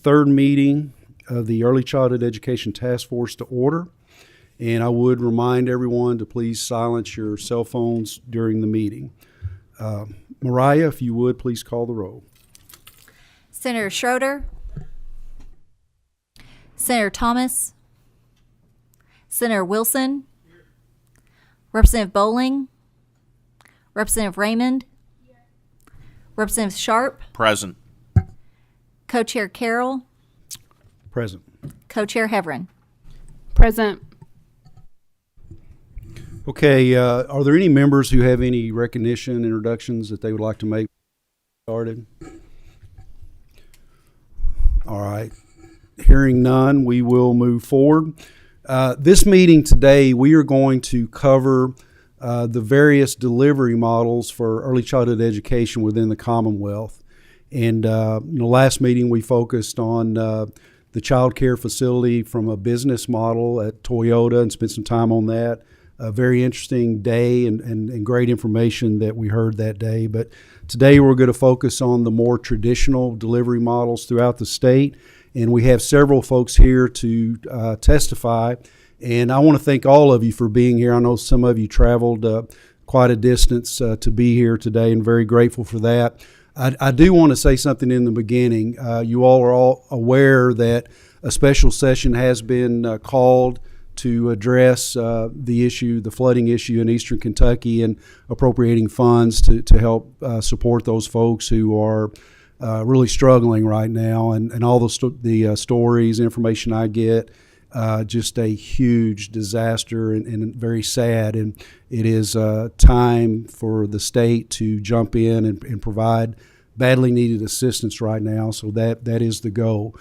third meeting of the Early Childhood Education Task Force to order. And I would remind everyone to please silence your cell phones during the meeting. Mariah, if you would, please call the roll. Senator Schroeder, Senator Thomas, Senator Wilson, Representative Bowling, Representative Raymond, Representative Sharp, Present. Co-Chair Carroll, Present. Co-Chair Heverin. Present. Okay, are there any members who have any recognition introductions that they would like to make started? All right. Hearing none, we will move forward. This meeting today, we are going to cover the various delivery models for early childhood education within the Commonwealth. And last meeting we focused on the child care facility from a business model at Toyota and spent some time on that. A very interesting day and great information that we heard that day. But today we're going to focus on the more traditional delivery models throughout the state. And we have several folks here to testify. And I want to thank all of you for being here. I know some of you traveled quite a distance to be here today, and very grateful for that. I do want to say something in the beginning. You all are all aware that a special session has been called to address the flooding issue in eastern Kentucky, and appropriating funds to help support those folks who are really struggling right now. And all the stories, information I get, just a huge disaster and very sad. And it is time for the state to jump in and provide badly needed assistance right now. So that is the goal.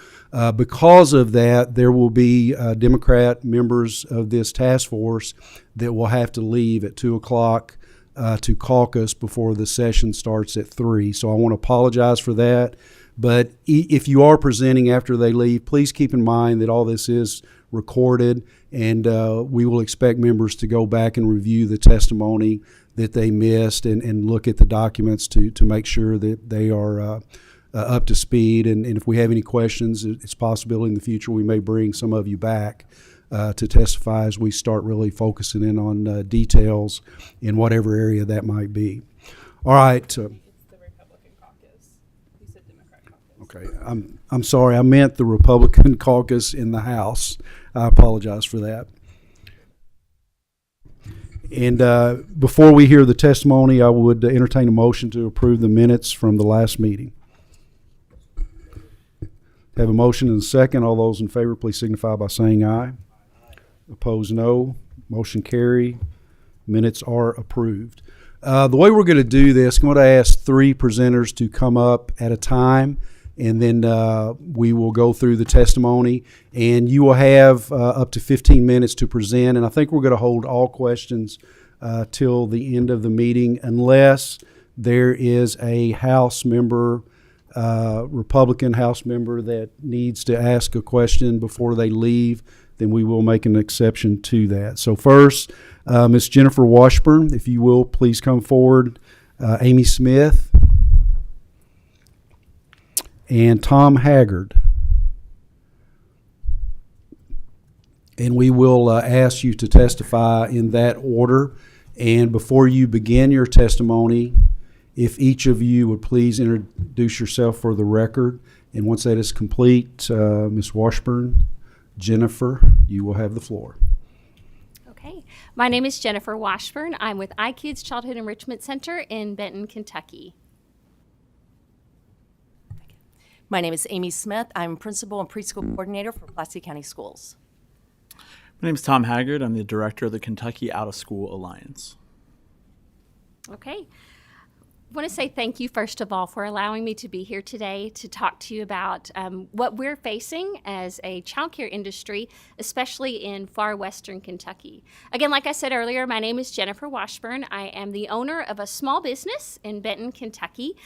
Because of that, there will be Democrat members of this task force that will have to leave at 2 o'clock to caucus before the session starts at 3. So I want to apologize for that. But if you are presenting after they leave, please keep in mind that all this is recorded, and we will expect members to go back and review the testimony that they missed and look at the documents to make sure that they are up to speed. And if we have any questions, it's a possibility in the future we may bring some of you back to testify as we start really focusing in on details in whatever area that might be. All right. It's the Republican caucus. You said Democrat caucus. Okay. I'm sorry. I meant the Republican caucus in the House. I apologize for that. And before we hear the testimony, I would entertain a motion to approve the minutes from the last meeting. Have a motion and a second. All those in favor, please signify by saying aye. Opposed, no. Motion carry. Minutes are approved. The way we're going to do this, I'm going to ask 3 presenters to come up at a time, and then we will go through the testimony, and you will have up to 15 minutes to present. And I think we're going to hold all questions till the end of the meeting, unless there is a House member, Republican House member, that needs to ask a question before they leave. Then we will make an exception to that. So first, Ms. Jennifer Washburn, if you will, please come forward. Amy Smith and Tom Haggard. And we will ask you to testify in that order. And before you begin your testimony, if each of you would please introduce yourself for the record. And once that is complete, Ms. Washburn, Jennifer, you will have the floor. Okay. My name is Jennifer Washburn. I'm with iKids Childhood Enrichment Center in Benton, Kentucky. My name is Amy Smith. I'm Principal and Preschool Coordinator for Pulaski County Schools. My name is Tom Haggard. I'm the Director of the Kentucky Out of School Alliance. Okay. I want to say thank you, first of all, for allowing me to be here today to talk to you about what we're facing as a childcare industry, especially in far western Kentucky. Again, like I said earlier, my name is Jennifer Washburn. I am the owner of a small business in Benton, Kentucky.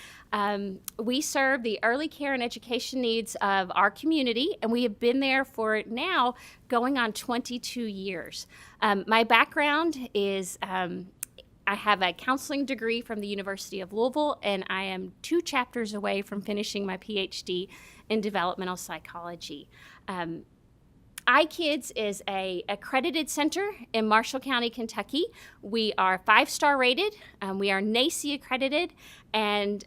We serve the early care and education needs of our community, and we have been there for now going on 22 years. My background is I have a counseling degree from the University of Louisville, and I am 2 chapters away from finishing my PhD in developmental psychology. iKids is a accredited center in Marshall County, Kentucky. We are 5-star rated. We are NACE accredited, and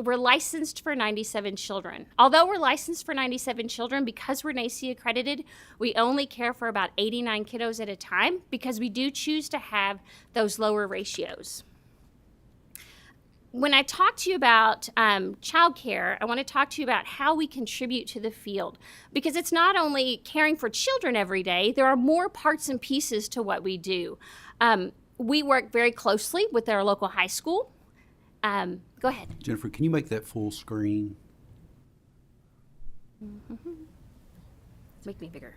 we're licensed for 97 children. Although we're licensed for 97 children, because we're NACE accredited, we only care for about 89 kiddos at a time because we do choose to have those lower ratios. When I talk to you about childcare, I want to talk to you about how we contribute to the field, because it's not only caring for children every day, there are more parts and pieces to what we do. We work very closely with our local high school. Go ahead. Jennifer, can you make that full screen? Make me bigger.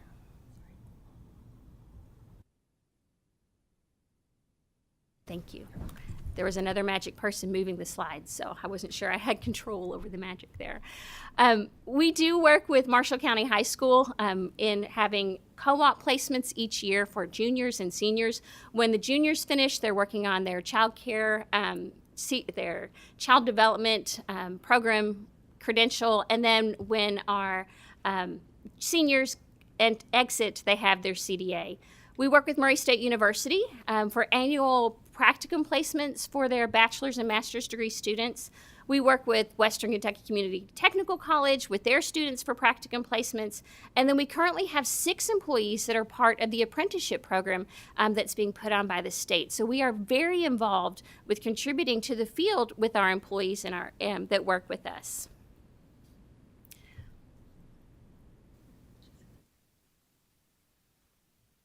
Thank you. There was another magic person moving the slides, so I wasn't sure I had control over the magic there. We do work with Marshall County High School in having co-op placements each year for juniors and seniors. When the juniors finish, they're working on their child care, their child development program credential, and then when our seniors exit, they have their CDA. We work with Murray State University for annual practicum placements for their bachelor's and master's degree students. We work with Western Kentucky Community Technical College with their students for practicum placements. And then we currently have 6 employees that are part of the apprenticeship program that's being put on by the state. So we are very involved with contributing to the field with our employees and our that work with us.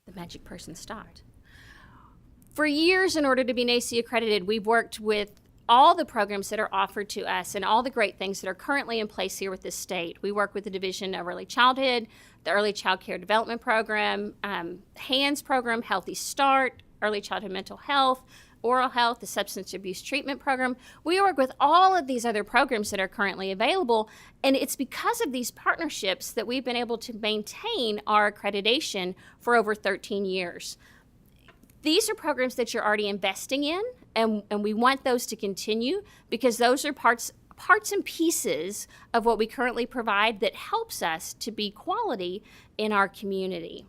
The magic person stopped. For years, in order to be NACE accredited, we've worked with all the programs that are offered to us and all the great things that are currently in place here with the state. We work with the Division of Early Childhood, the Early Child Care Development Program, HANDS program, Healthy Start, Early Childhood Mental Health, Oral Health, the Substance Abuse Treatment Program. We work with all of these other programs that are currently available, and it's because of these partnerships that we've been able to maintain our accreditation for over 13 years. These are programs that you're already investing in, and we want those to continue because those are parts and pieces of what we currently provide that helps us to be quality in our community.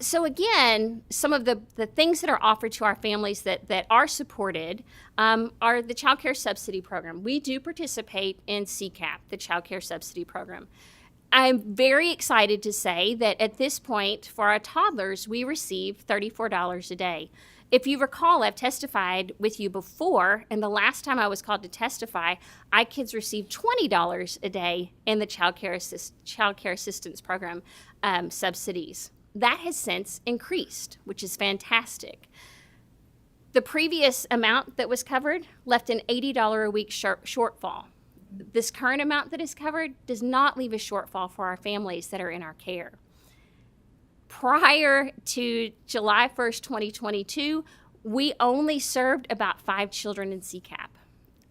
So again, some of the things that are offered to our families that are supported are the Child Care Subsidy Program. We do participate in CCAP, the Child Care Subsidy Program. I'm very excited to say that at this point, for our toddlers, we receive $34 a day. If you recall, I've testified with you before, and the last time I was called to testify, iKids received $20 a day in the Child Care Assistance Program subsidies. That has since increased, which is fantastic. The previous amount that was covered left an $80 a week shortfall. This current amount that is covered does not leave a shortfall for our families that are in our care. Prior to July 1st, 2022, we only served about 5 children in CCAP.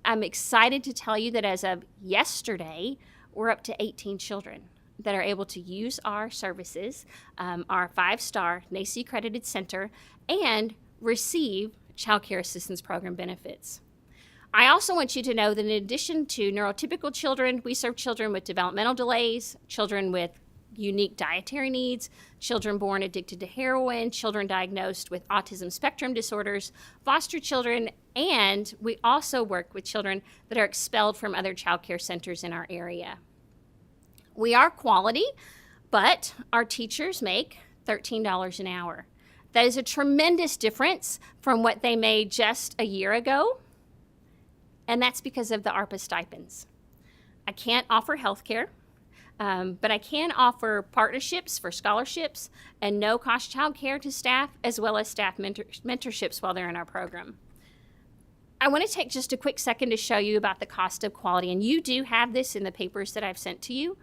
I'm excited to tell you that as of yesterday, we're up to 18 children that are able to use our services, our 5-star NACE accredited center, and receive Child Care Assistance Program benefits. I also want you to know that in addition to neurotypical children, we serve children with developmental delays, children with unique dietary needs, children born addicted to heroin, children diagnosed with autism spectrum disorders, foster children, and we also work with children that are expelled from other child care centers in our area. We are quality, but our teachers make $13 an hour. That is a tremendous difference from what they made just a year ago. And that's because of the ARPA stipends. I can't offer health care, but I can offer partnerships for scholarships and no-cost child care to staff, as well as staff mentorships while they're in our program. I want to take just a quick second to show you about the cost of quality, and you do have this in the papers that I've sent to you,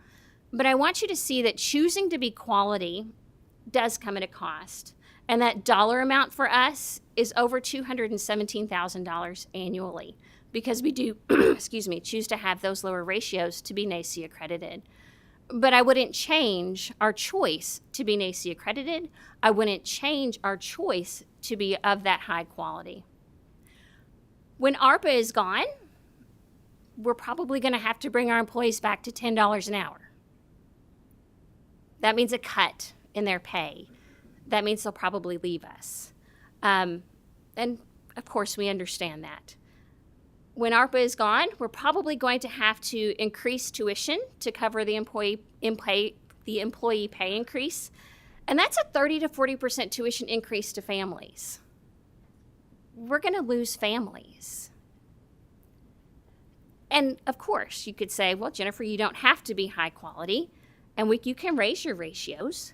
but I want you to see that choosing to be quality does come at a cost, and that dollar amount for us is over $217,000 annually. Because we do, choose to have those lower ratios to be NACE accredited. But I wouldn't change our choice to be NACE accredited. I wouldn't change our choice to be of that high quality. When ARPA is gone, we're probably going to have to bring our employees back to $10 an hour. That means a cut in their pay. That means they'll probably leave us. And of course, we understand that. When ARPA is gone, we're probably going to have to increase tuition to cover the employee pay increase. And that's a 30 to 40% tuition increase to families. We're going to lose families. And of course, you could say, well, Jennifer, you don't have to be high quality, and you can raise your ratios.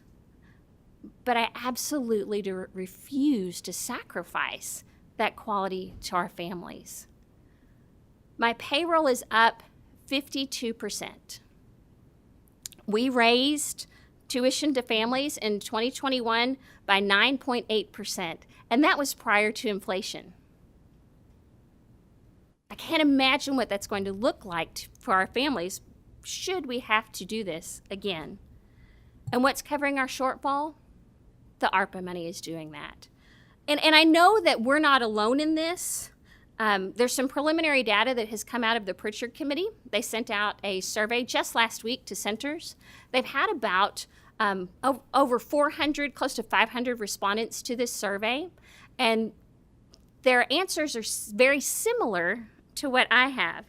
But I absolutely refuse to sacrifice that quality to our families. My payroll is up 52%. We raised tuition to families in 2021 by 9.8%, and that was prior to inflation. I can't imagine what that's going to look like for our families should we have to do this again. And what's covering our shortfall? The ARPA money is doing that. And I know that we're not alone in this. There's some preliminary data that has come out of the Pritchard Committee. They sent out a survey just last week to centers. They've had about over 400, close to 500 respondents to this survey. And their answers are very similar to what I have.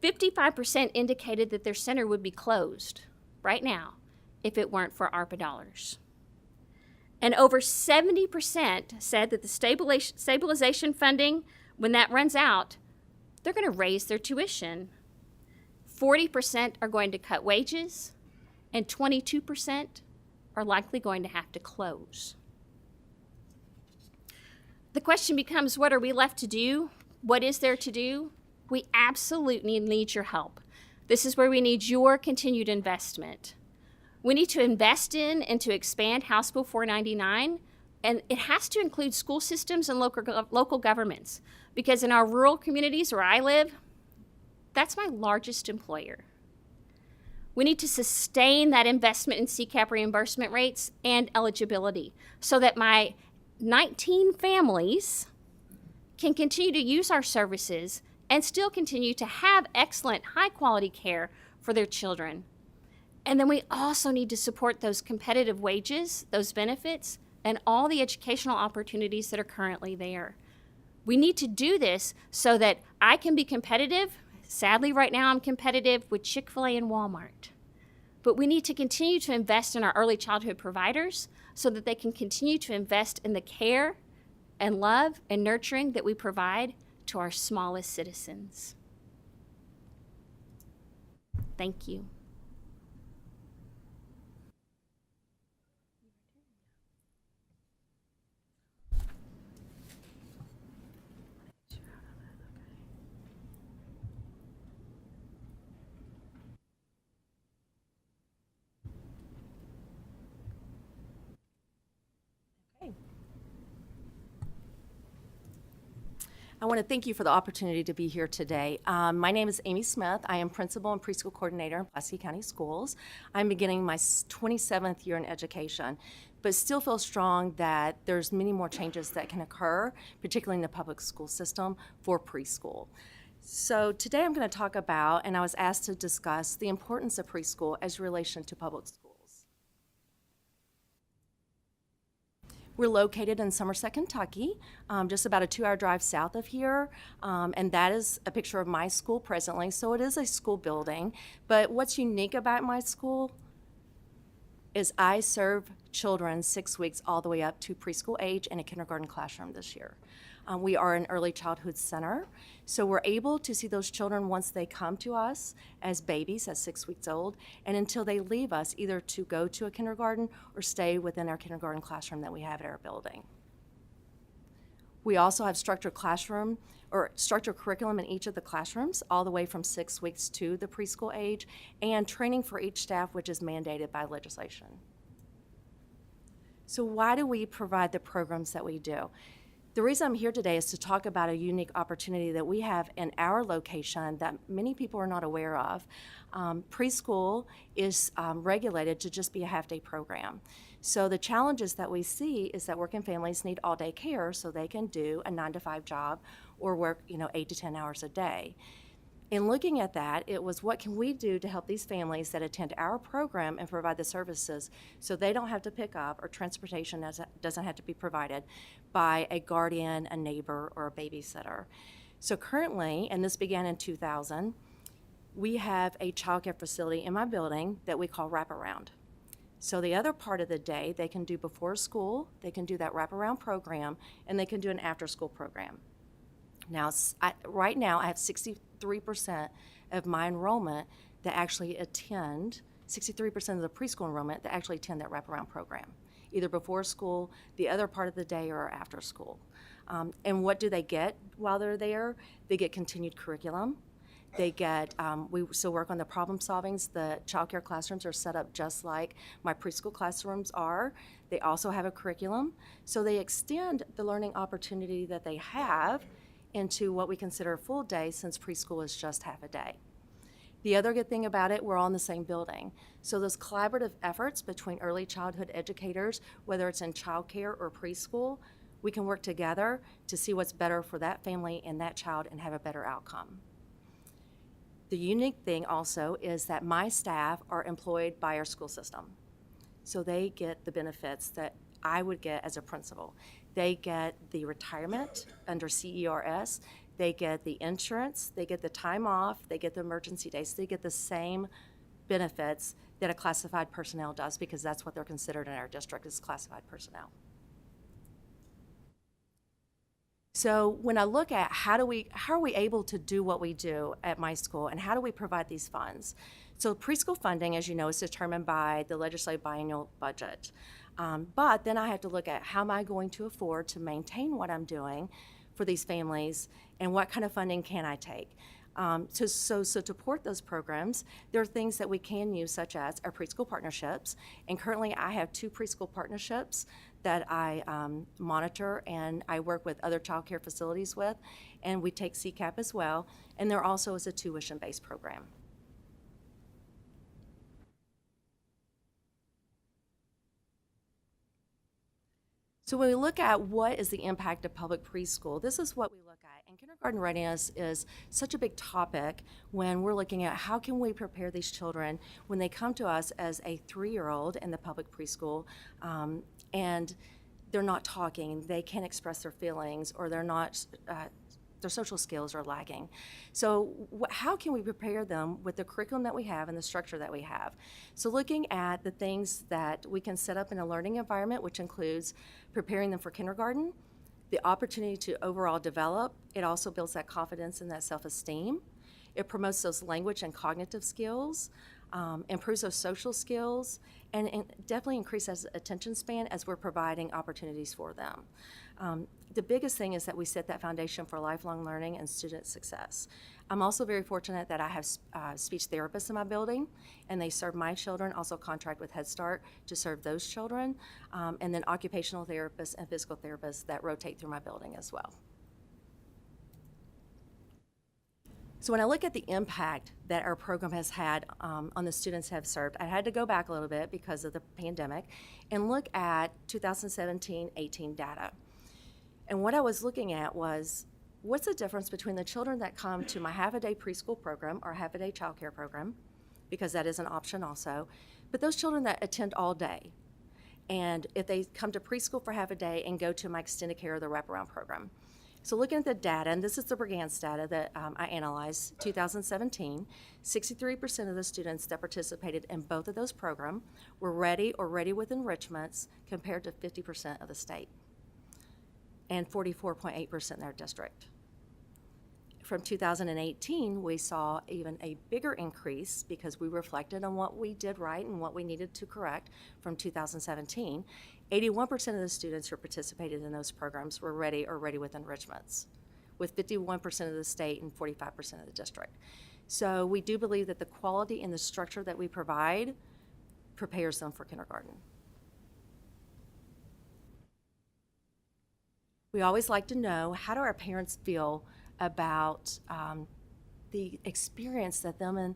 55% indicated that their center would be closed right now if it weren't for ARPA dollars. And over 70% said that the stabilization funding, when that runs out, they're going to raise their tuition. 40% are going to cut wages, and 22% are likely going to have to close. The question becomes, what are we left to do? What is there to do? We absolutely need your help. This is where we need your continued investment. We need to invest in and to expand House Bill 499, and it has to include school systems and local governments, because in our rural communities where I live, that's my largest employer. We need to sustain that investment in CCAP reimbursement rates and eligibility so that my 19 families can continue to use our services and still continue to have excellent, high-quality care for their children. And then we also need to support those competitive wages, those benefits, and all the educational opportunities that are currently there. We need to do this so that I can be competitive. Sadly, right now I'm competitive with Chick-fil-A and Walmart. But we need to continue to invest in our early childhood providers so that they can continue to invest in the care and love and nurturing that we provide to our smallest citizens. Thank you. I want to thank you for the opportunity to be here today. My name is Amy Smith. I am Principal and Preschool Coordinator in Pulaski County Schools. I'm beginning my 27th year in education, but still feel strong that there's many more changes that can occur, particularly in the public school system for preschool. So today I'm going to talk about, and I was asked to discuss, the importance of preschool as relation to public schools. We're located in Somerset, Kentucky, just about a 2-hour drive south of here, and that is a picture of my school presently. So it is a school building, but what's unique about my school is I serve children 6 weeks all the way up to preschool age in a kindergarten classroom this year. We are an early childhood center, so we're able to see those children once they come to us as babies at 6 weeks old, and until they leave us, either to go to a kindergarten or stay within our kindergarten classroom that we have at our building. We also have structured classroom or structured curriculum in each of the classrooms, all the way from 6 weeks to the preschool age, and training for each staff, which is mandated by legislation. So why do we provide the programs that we do? The reason I'm here today is to talk about a unique opportunity that we have in our location that many people are not aware of. Preschool is regulated to just be a half-day program. So the challenges that we see is that working families need all-day care so they can do a 9-to-5 job or work 8 to 10 hours a day. In looking at that, it was what can we do to help these families that attend our program and provide the services so they don't have to pick up, or transportation doesn't have to be provided by a guardian, a neighbor, or a babysitter. So currently, and this began in 2000, we have a child care facility in my building that we call Wraparound. So the other part of the day, they can do before school, they can do that wraparound program, and they can do an after-school program. Now, right now, I have 63% of my enrollment that actually attend, 63% of the preschool enrollment that actually attend that wraparound program, either before school, the other part of the day, or after school. And what do they get while they're there? They get continued curriculum. They get, we still work on the problem solvings. The child care classrooms are set up just like my preschool classrooms are. They also have a curriculum. So they extend the learning opportunity that they have into what we consider a full day, since preschool is just half a day. The other good thing about it, we're all in the same building. So those collaborative efforts between early childhood educators, whether it's in child care or preschool, we can work together to see what's better for that family and that child and have a better outcome. The unique thing also is that my staff are employed by our school system. So they get the benefits that I would get as a principal. They get the retirement under CERS, they get the insurance, they get the time off, they get the emergency days, they get the same benefits that a classified personnel does, because that's what they're considered in our district, is classified personnel. So when I look at how are we able to do what we do at my school, and how do we provide these funds? So preschool funding, as you know, is determined by the legislative biennial budget. But then I have to look at how am I going to afford to maintain what I'm doing for these families, and what kind of funding can I take? To support those programs, there are things that we can use, such as our preschool partnerships. And currently I have 2 preschool partnerships that I monitor, and I work with other child care facilities with, and we take CCAP as well. And there also is a tuition-based program. So when we look at what is the impact of public preschool, this is what we look at. And kindergarten readiness is such a big topic when we're looking at how can we prepare these children when they come to us as a 3-year-old in the public preschool, and they're not talking, they can't express their feelings, or they're not, their social skills are lagging. So how can we prepare them with the curriculum that we have and the structure that we have? So looking at the things that we can set up in a learning environment, which includes preparing them for kindergarten, the opportunity to overall develop. It also builds that confidence and that self-esteem. It promotes those language and cognitive skills, improves those social skills, and definitely increases attention span as we're providing opportunities for them. The biggest thing is that we set that foundation for lifelong learning and student success. I'm also very fortunate that I have speech therapists in my building, and they serve my children, also contract with Head Start to serve those children, and then occupational therapists and physical therapists that rotate through my building as well. So when I look at the impact that our program has had on the students have served, I had to go back a little bit because of the pandemic and look at 2017-18 data. And what I was looking at was, what's the difference between the children that come to my half-a-day preschool program or half-a-day child care program, because that is an option also, but those children that attend all day. And if they come to preschool for half a day and go to my extended care or the wraparound program. So looking at the data, and this is the Brigance data that I analyzed, 2017, 63% of the students that participated in both of those programs were ready or ready with enrichments, compared to 50% of the state, and 44.8% in our district. From 2018, we saw even a bigger increase because we reflected on what we did right and what we needed to correct from 2017. 81% of the students who participated in those programs were ready or ready with enrichments, with 51% of the state and 45% of the district. So we do believe that the quality and the structure that we provide prepares them for kindergarten. We always like to know, how do our parents feel about the experience that them and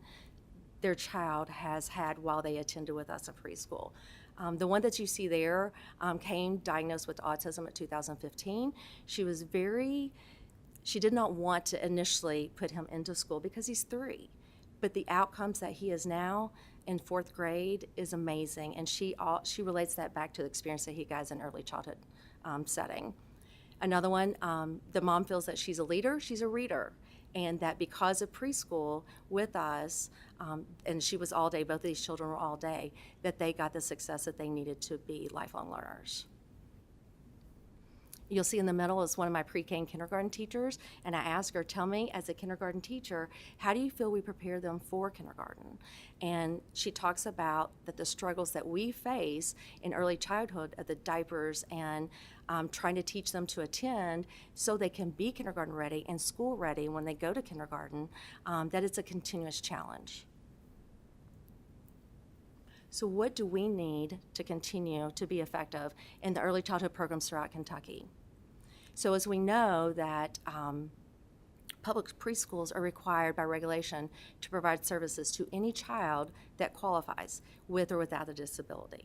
their child has had while they attended with us in preschool. The one that you see there came diagnosed with autism in 2015. She did not want to initially put him into school because he's 3. But the outcomes that he is now in 4th grade is amazing. And she relates that back to the experience that he got in early childhood setting. Another one, the mom feels that she's a leader, she's a reader. And that because of preschool with us, and she was all day, both of these children were all day, that they got the success that they needed to be lifelong learners. You'll see in the middle is one of my pre-K and kindergarten teachers, and I asked her, tell me, as a kindergarten teacher, how do you feel we prepare them for kindergarten? And she talks about that the struggles that we face in early childhood of the diapers and trying to teach them to attend so they can be kindergarten ready and school ready when they go to kindergarten, that it's a continuous challenge. So what do we need to continue to be effective in the early childhood programs throughout Kentucky? So as we know that public preschools are required by regulation to provide services to any child that qualifies with or without a disability.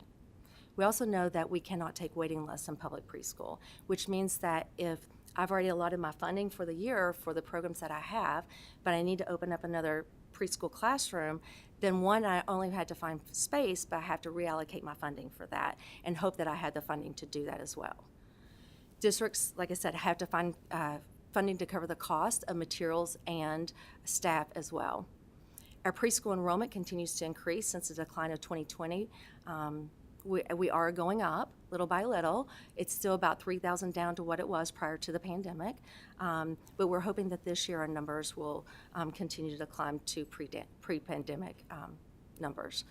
We also know that we cannot take waiting lists in public preschool, which means that if I've already allotted my funding for the year for the programs that I have, but I need to open up another preschool classroom, then one, I only had to find space, but I have to reallocate my funding for that and hope that I had the funding to do that as well. Districts, like I said, have to find funding to cover the cost of materials and staff as well. Our preschool enrollment continues to increase since the decline of 2020. We are going up little by little. It's still about 3,000 down to what it was prior to the pandemic, but we're hoping that this year our numbers will continue to climb to pre-pandemic numbers.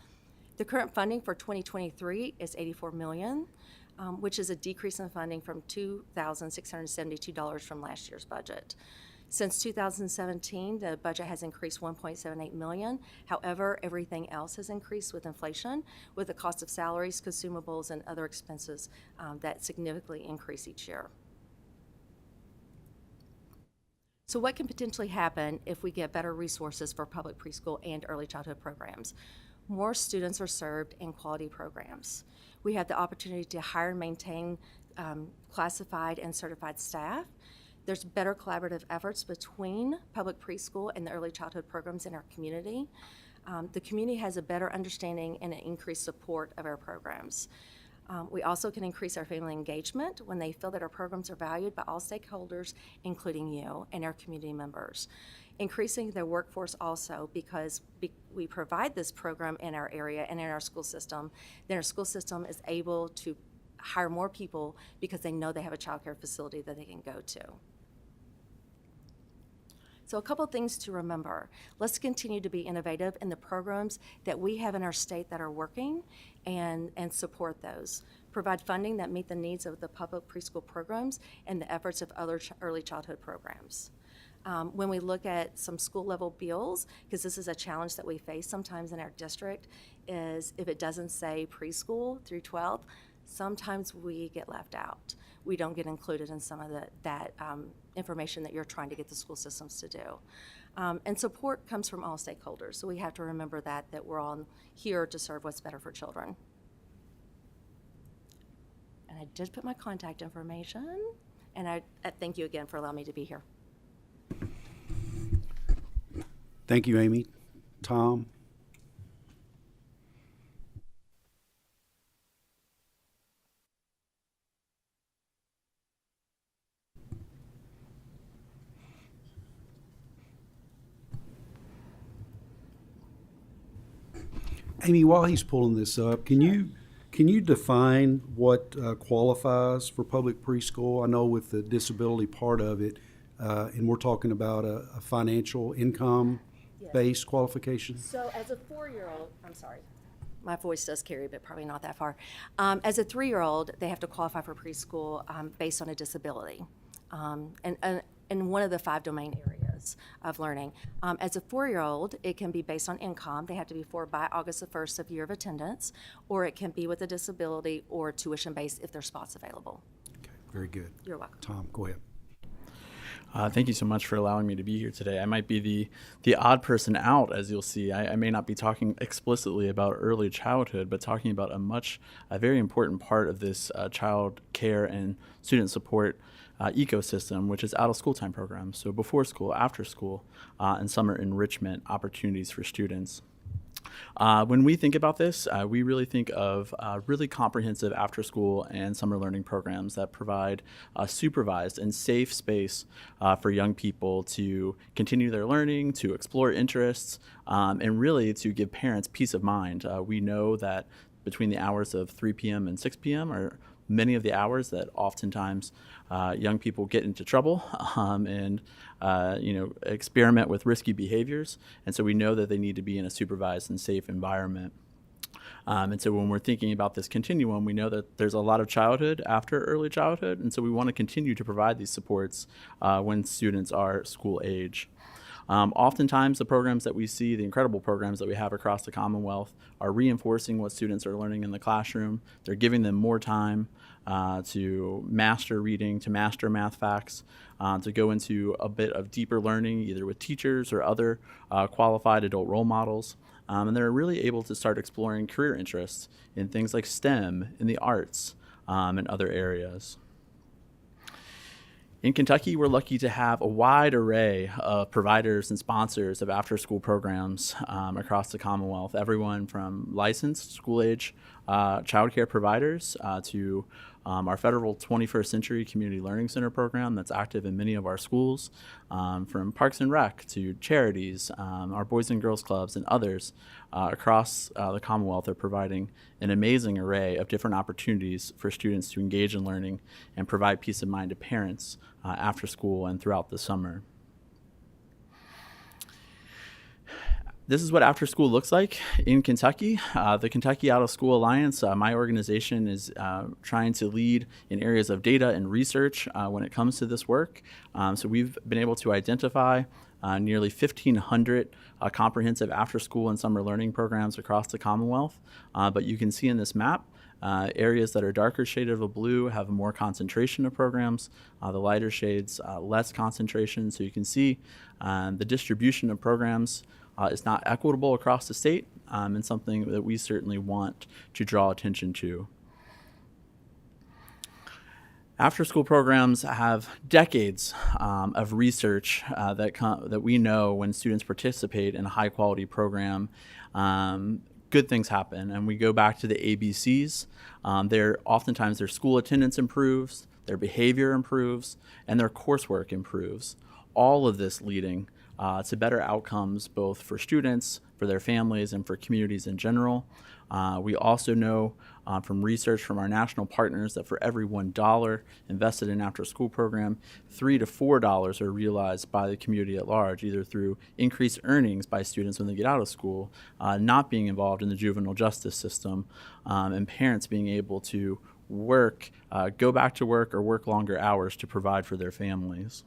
The current funding for 2023 is $84 million, which is a decrease in funding from $2,672 from last year's budget. Since 2017, the budget has increased $1.78 million. However, everything else has increased with inflation, with the cost of salaries, consumables, and other expenses that significantly increase each year. So what can potentially happen if we get better resources for public preschool and early childhood programs? More students are served in quality programs. We have the opportunity to hire and maintain classified and certified staff. There's better collaborative efforts between public preschool and the early childhood programs in our community. The community has a better understanding and an increased support of our programs. We also can increase our family engagement when they feel that our programs are valued by all stakeholders, including you and our community members. Increasing the workforce also, because we provide this program in our area and in our school system, then our school system is able to hire more people because they know they have a child care facility that they can go to. So a couple things to remember. Let's continue to be innovative in the programs that we have in our state that are working and support those. Provide funding that meet the needs of the public preschool programs and the efforts of other early childhood programs. When we look at some school level bills, because this is a challenge that we face sometimes in our district, is if it doesn't say preschool through 12th, sometimes we get left out. We don't get included in some of that information that you're trying to get the school systems to do. And support comes from all stakeholders, so we have to remember that we're all here to serve what's better for children. And I did put my contact information, and I thank you again for allowing me to be here. Thank you, Amy. Tom? Amy, while he's pulling this up, can you define what qualifies for public preschool? I know with the disability part of it, and we're talking about a financial income-based qualification. So as a 4-year-old, I'm sorry, my voice does carry, but probably not that far. As a 3-year-old, they have to qualify for preschool based on a disability, and in one of the 5 domain areas of learning. As a 4-year-old, it can be based on income. They have to be 4 by August the 1st of year of attendance, or it can be with a disability or tuition-based if there's spots available. Okay, Very good. You're welcome. Tom, go ahead. Thank you so much for allowing me to be here today. I might be the odd person out, as you'll see. I may not be talking explicitly about early childhood, but talking about a very important part of this child care and student support ecosystem, which is out-of-school time programs. So before school, after school, and summer enrichment opportunities for students. When we think about this, we really think of really comprehensive after-school and summer learning programs that provide a supervised and safe space for young people to continue their learning, to explore interests, and really to give parents peace of mind. We know that between the hours of 3 p.m. and 6 p.m. are many of the hours that oftentimes young people get into trouble and experiment with risky behaviors. And so we know that they need to be in a supervised and safe environment. And so when we're thinking about this continuum, we know that there's a lot of childhood after early childhood. And so we want to continue to provide these supports when students are school age. Oftentimes, the programs that we see, the incredible programs that we have across the Commonwealth, are reinforcing what students are learning in the classroom. They're giving them more time to master reading, to master math facts, to go into a bit of deeper learning, either with teachers or other qualified adult role models. And they're really able to start exploring career interests in things like STEM, in the arts, and other areas. In Kentucky, we're lucky to have a wide array of providers and sponsors of after-school programs across the Commonwealth, everyone from licensed school-age childcare providers to our federal 21st Century Community Learning Center program that's active in many of our schools, from Parks and Rec to charities, our Boys and Girls Clubs, and others across the Commonwealth are providing an amazing array of different opportunities for students to engage in learning and provide peace of mind to parents after school and throughout the summer. This is what after school looks like in Kentucky. The Kentucky Out of School Alliance, my organization, is trying to lead in areas of data and research when it comes to this work. So we've been able to identify nearly 1,500 comprehensive after school and summer learning programs across the Commonwealth. But you can see in this map, areas that are darker shaded of a blue have more concentration of programs. The lighter shades, less concentration. So you can see the distribution of programs is not equitable across the state, and something that we certainly want to draw attention to. After-school programs have decades of research that we know when students participate in a high-quality program, good things happen. And we go back to the ABCs. Oftentimes their school attendance improves, their behavior improves, and their coursework improves. All of this leading to better outcomes both for students, for their families, and for communities in general. We also know from research from our national partners that for every $1 invested in after-school program, $3 to $4 are realized by the community at large, either through increased earnings by students when they get out of school, not being involved in the juvenile justice system, and parents being able to work, go back to work, or work longer hours to provide for their families.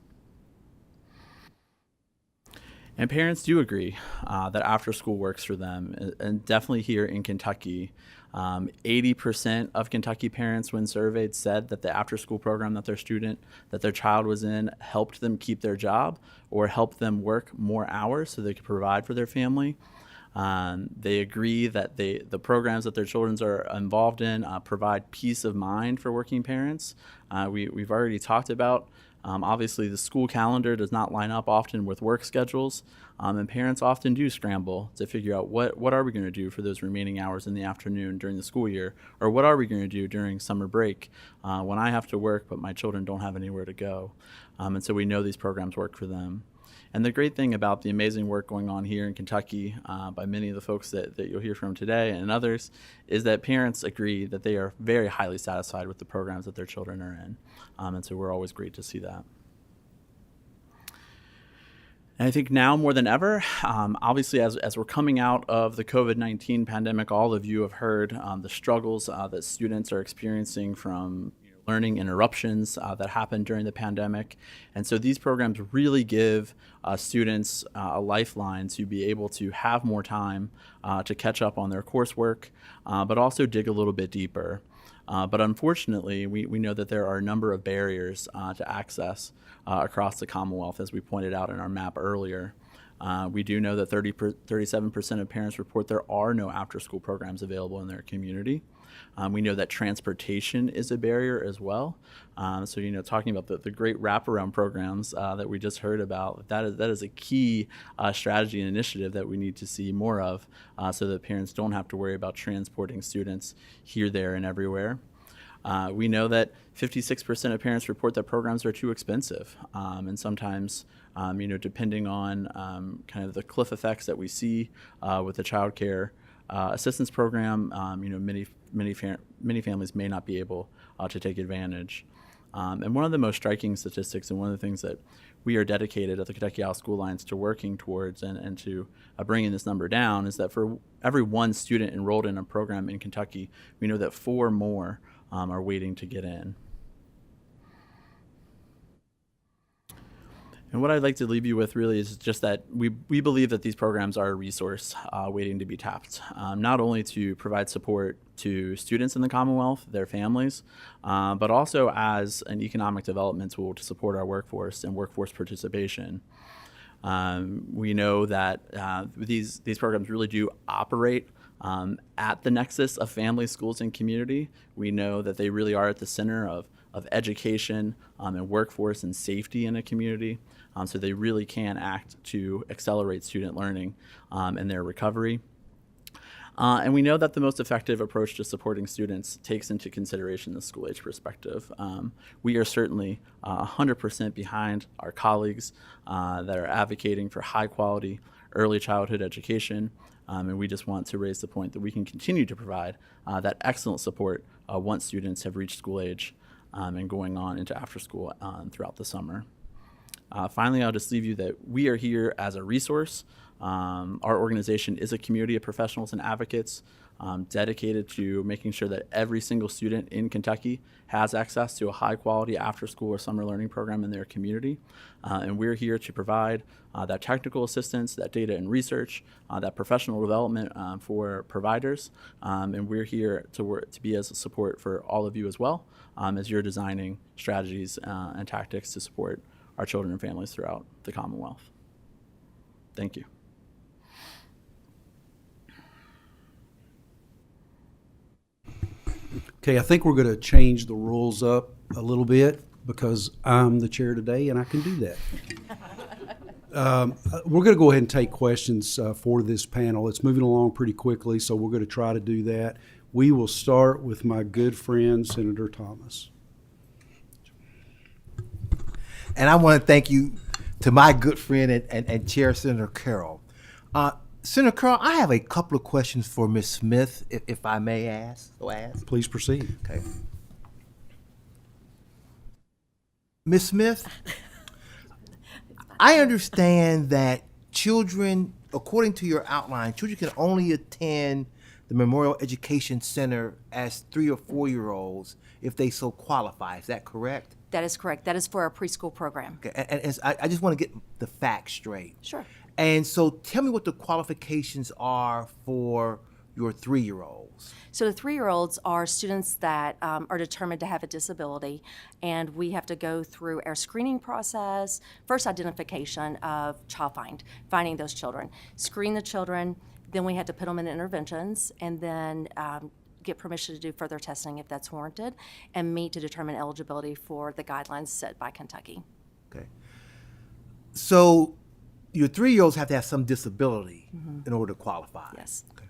And parents do agree that after school works for them, and definitely here in Kentucky. 80% of Kentucky parents, when surveyed, said that the after school program that their child was in helped them keep their job or helped them work more hours so they could provide for their family. They agree that the programs that their children are involved in provide peace of mind for working parents. We've already talked about obviously, the school calendar does not line up often with work schedules, and parents often do scramble to figure out what are we going to do for those remaining hours in the afternoon during the school year, or what are we going to do during summer break when I have to work but my children don't have anywhere to go. And so we know these programs work for them. And the great thing about the amazing work going on here in Kentucky by many of the folks that you'll hear from today and others is that parents agree that they are very highly satisfied with the programs that their children are in. And so we're always great to see that. And I think now more than ever, obviously as we're coming out of the COVID-19 pandemic, all of you have heard the struggles that students are experiencing from learning interruptions that happened during the pandemic. And so these programs really give students a lifeline to be able to have more time to catch up on their coursework, but also dig a little bit deeper. But unfortunately, we know that there are a number of barriers to access across the Commonwealth, as we pointed out in our map earlier. We do know that 37% of parents report there are no after-school programs available in their community. We know that transportation is a barrier as well. So, talking about the great wraparound programs that we just heard about, that is a key strategy and initiative that we need to see more of, so that parents don't have to worry about transporting students here, there, and everywhere. We know that 56% of parents report that programs are too expensive, and sometimes, depending on kind of the cliff effects that we see with the child care assistance program, many families may not be able to take advantage. And one of the most striking statistics, and one of the things that we are dedicated at the Kentucky Out School Alliance to working towards and to bringing this number down, is that for every one student enrolled in a program in Kentucky, we know that 4 more are waiting to get in. And what I'd like to leave you with really is just that we believe that these programs are a resource waiting to be tapped, not only to provide support to students in the Commonwealth, their families, but also as an economic development tool to support our workforce and workforce participation. We know that these programs really do operate at the nexus of family, schools, and community. We know that they really are at the center of education and workforce and safety in a community. So they really can act to accelerate student learning and their recovery. And we know that the most effective approach to supporting students takes into consideration the school age perspective. We are certainly 100% behind our colleagues that are advocating for high quality early childhood education. And we just want to raise the point that we can continue to provide that excellent support once students have reached school age and going on into after school throughout the summer. Finally, I'll just leave you that we are here as a resource. Our organization is a community of professionals and advocates dedicated to making sure that every single student in Kentucky has access to a high quality after school or summer learning program in their community. And we're here to provide that technical assistance, that data and research, that professional development for providers. And we're here to be as a support for all of you as well, as you're designing strategies and tactics to support our children and families throughout the Commonwealth. Thank you. Okay, I think we're going to change the rules up a little bit because I'm the chair today and I can do that. We're going to go ahead and take questions for this panel. It's moving along pretty quickly, so we're going to try to do that. We will start with my good friend, Senator Thomas. And I want to thank you to my good friend and Chair Senator Carroll. Senator Carroll, I have a couple of questions for Ms. Smith, if I may ask. Please proceed. Okay. Ms. Smith, I understand that children, according to your outline, children can only attend the Memorial Education Center as 3 or 4 year olds if they so qualify. Is that correct? That is correct. That is for our preschool program. Okay. And I just want to get the facts straight. Sure. And so tell me what the qualifications are for your 3-year-olds. So the 3-year-olds are students that are determined to have a disability, and we have to go through our screening process, first identification of finding those children, screen the children, then we had to put them in interventions, and then get permission to do further testing if that's warranted, and meet to determine eligibility for the guidelines set by Kentucky. Okay. So your 3-year-olds have to have some disability in order to qualify. Yes. Okay.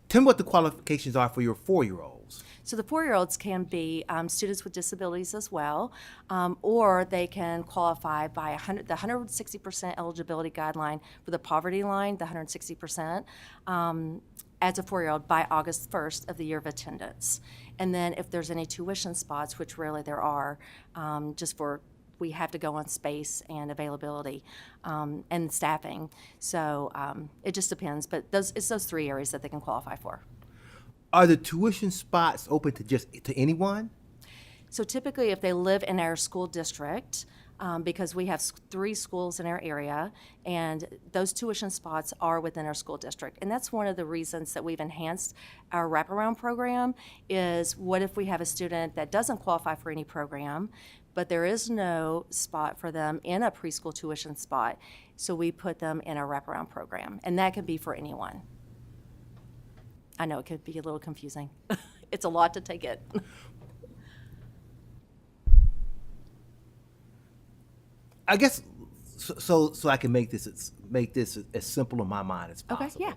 Tell me what the qualifications are for your 4-year-olds. So the 4-year-olds can be students with disabilities as well, or they can qualify by the 160% eligibility guideline for the poverty line, the 160%, as a 4-year-old by August 1st of the year of attendance. And then if there's any tuition spots, which rarely there are, we have to go on space and availability and staffing. So it just depends, but it's those 3 areas that they can qualify for. Are the tuition spots open to anyone? So typically if they live in our school district, because we have 3 schools in our area, and those tuition spots are within our school district. And that's one of the reasons that we've enhanced our wraparound program is what if we have a student that doesn't qualify for any program, but there is no spot for them in a preschool tuition spot, so we put them in a wraparound program, and that can be for anyone. I know it could be a little confusing. It's a lot to take it. I guess so I can make this as simple in my mind as possible. Okay, yeah.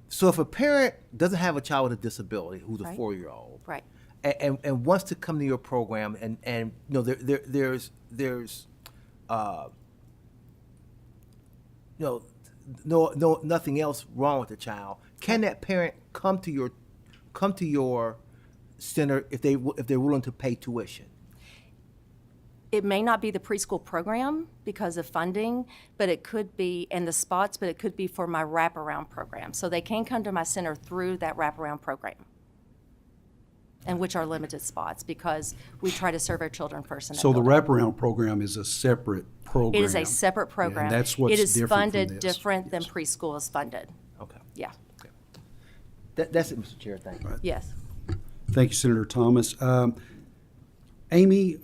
So if a parent doesn't have a child with a disability who's a Right. 4-year-old, Right. and wants to come to your program, and you know there's no nothing else wrong with the child, can that parent come to your center if they're willing to pay tuition? It may not be the preschool program because of funding, but it could be, and the spots, but it could be for my wraparound program. So they can come to my center through that wraparound program, and which are limited spots because we try to serve our children first. In that So the building. wraparound program is a separate program. It is a separate program. and that's what's It is different from funded this. different than Yes. preschool is funded. Okay. Yeah. That's it, Mr. Chair. Thank you. Yes. Thank you, Senator Thomas. Amy,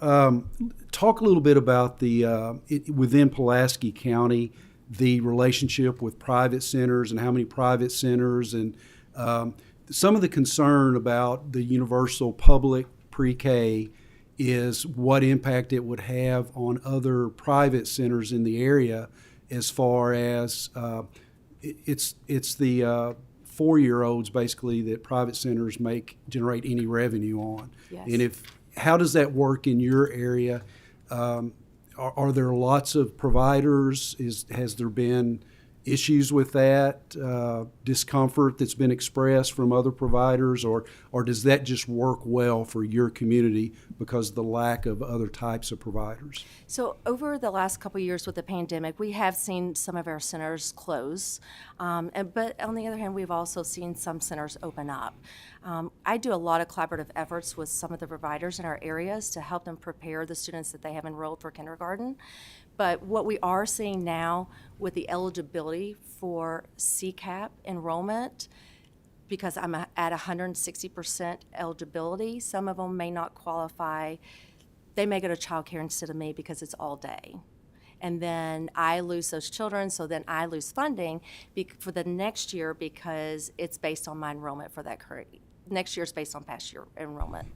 talk a little bit about within Pulaski County, the relationship with private centers and how many private centers, and some of the concern about the universal public pre-K is what impact it would have on other private centers in the area as far as it's the 4-year-olds basically that private centers generate any revenue on. Yes. And how does that work in your area? Are there lots of providers? Has there been issues with that, discomfort that's been expressed from other providers, or does that just work well for your community because of the lack of other types of providers? So over the last couple of years with the pandemic, we have seen some of our centers close, but on the other hand, we've also seen some centers open up. I do a lot of collaborative efforts with some of the providers in our areas to help them prepare the students that they have enrolled for kindergarten. But what we are seeing now with the eligibility for CCAP enrollment, because I'm at 160% eligibility, some of them may not qualify. They may go to childcare instead of me because it's all day. And then I lose those children, so then I lose funding for the next year because it's based on my enrollment for that current. Next year is based on past year enrollment.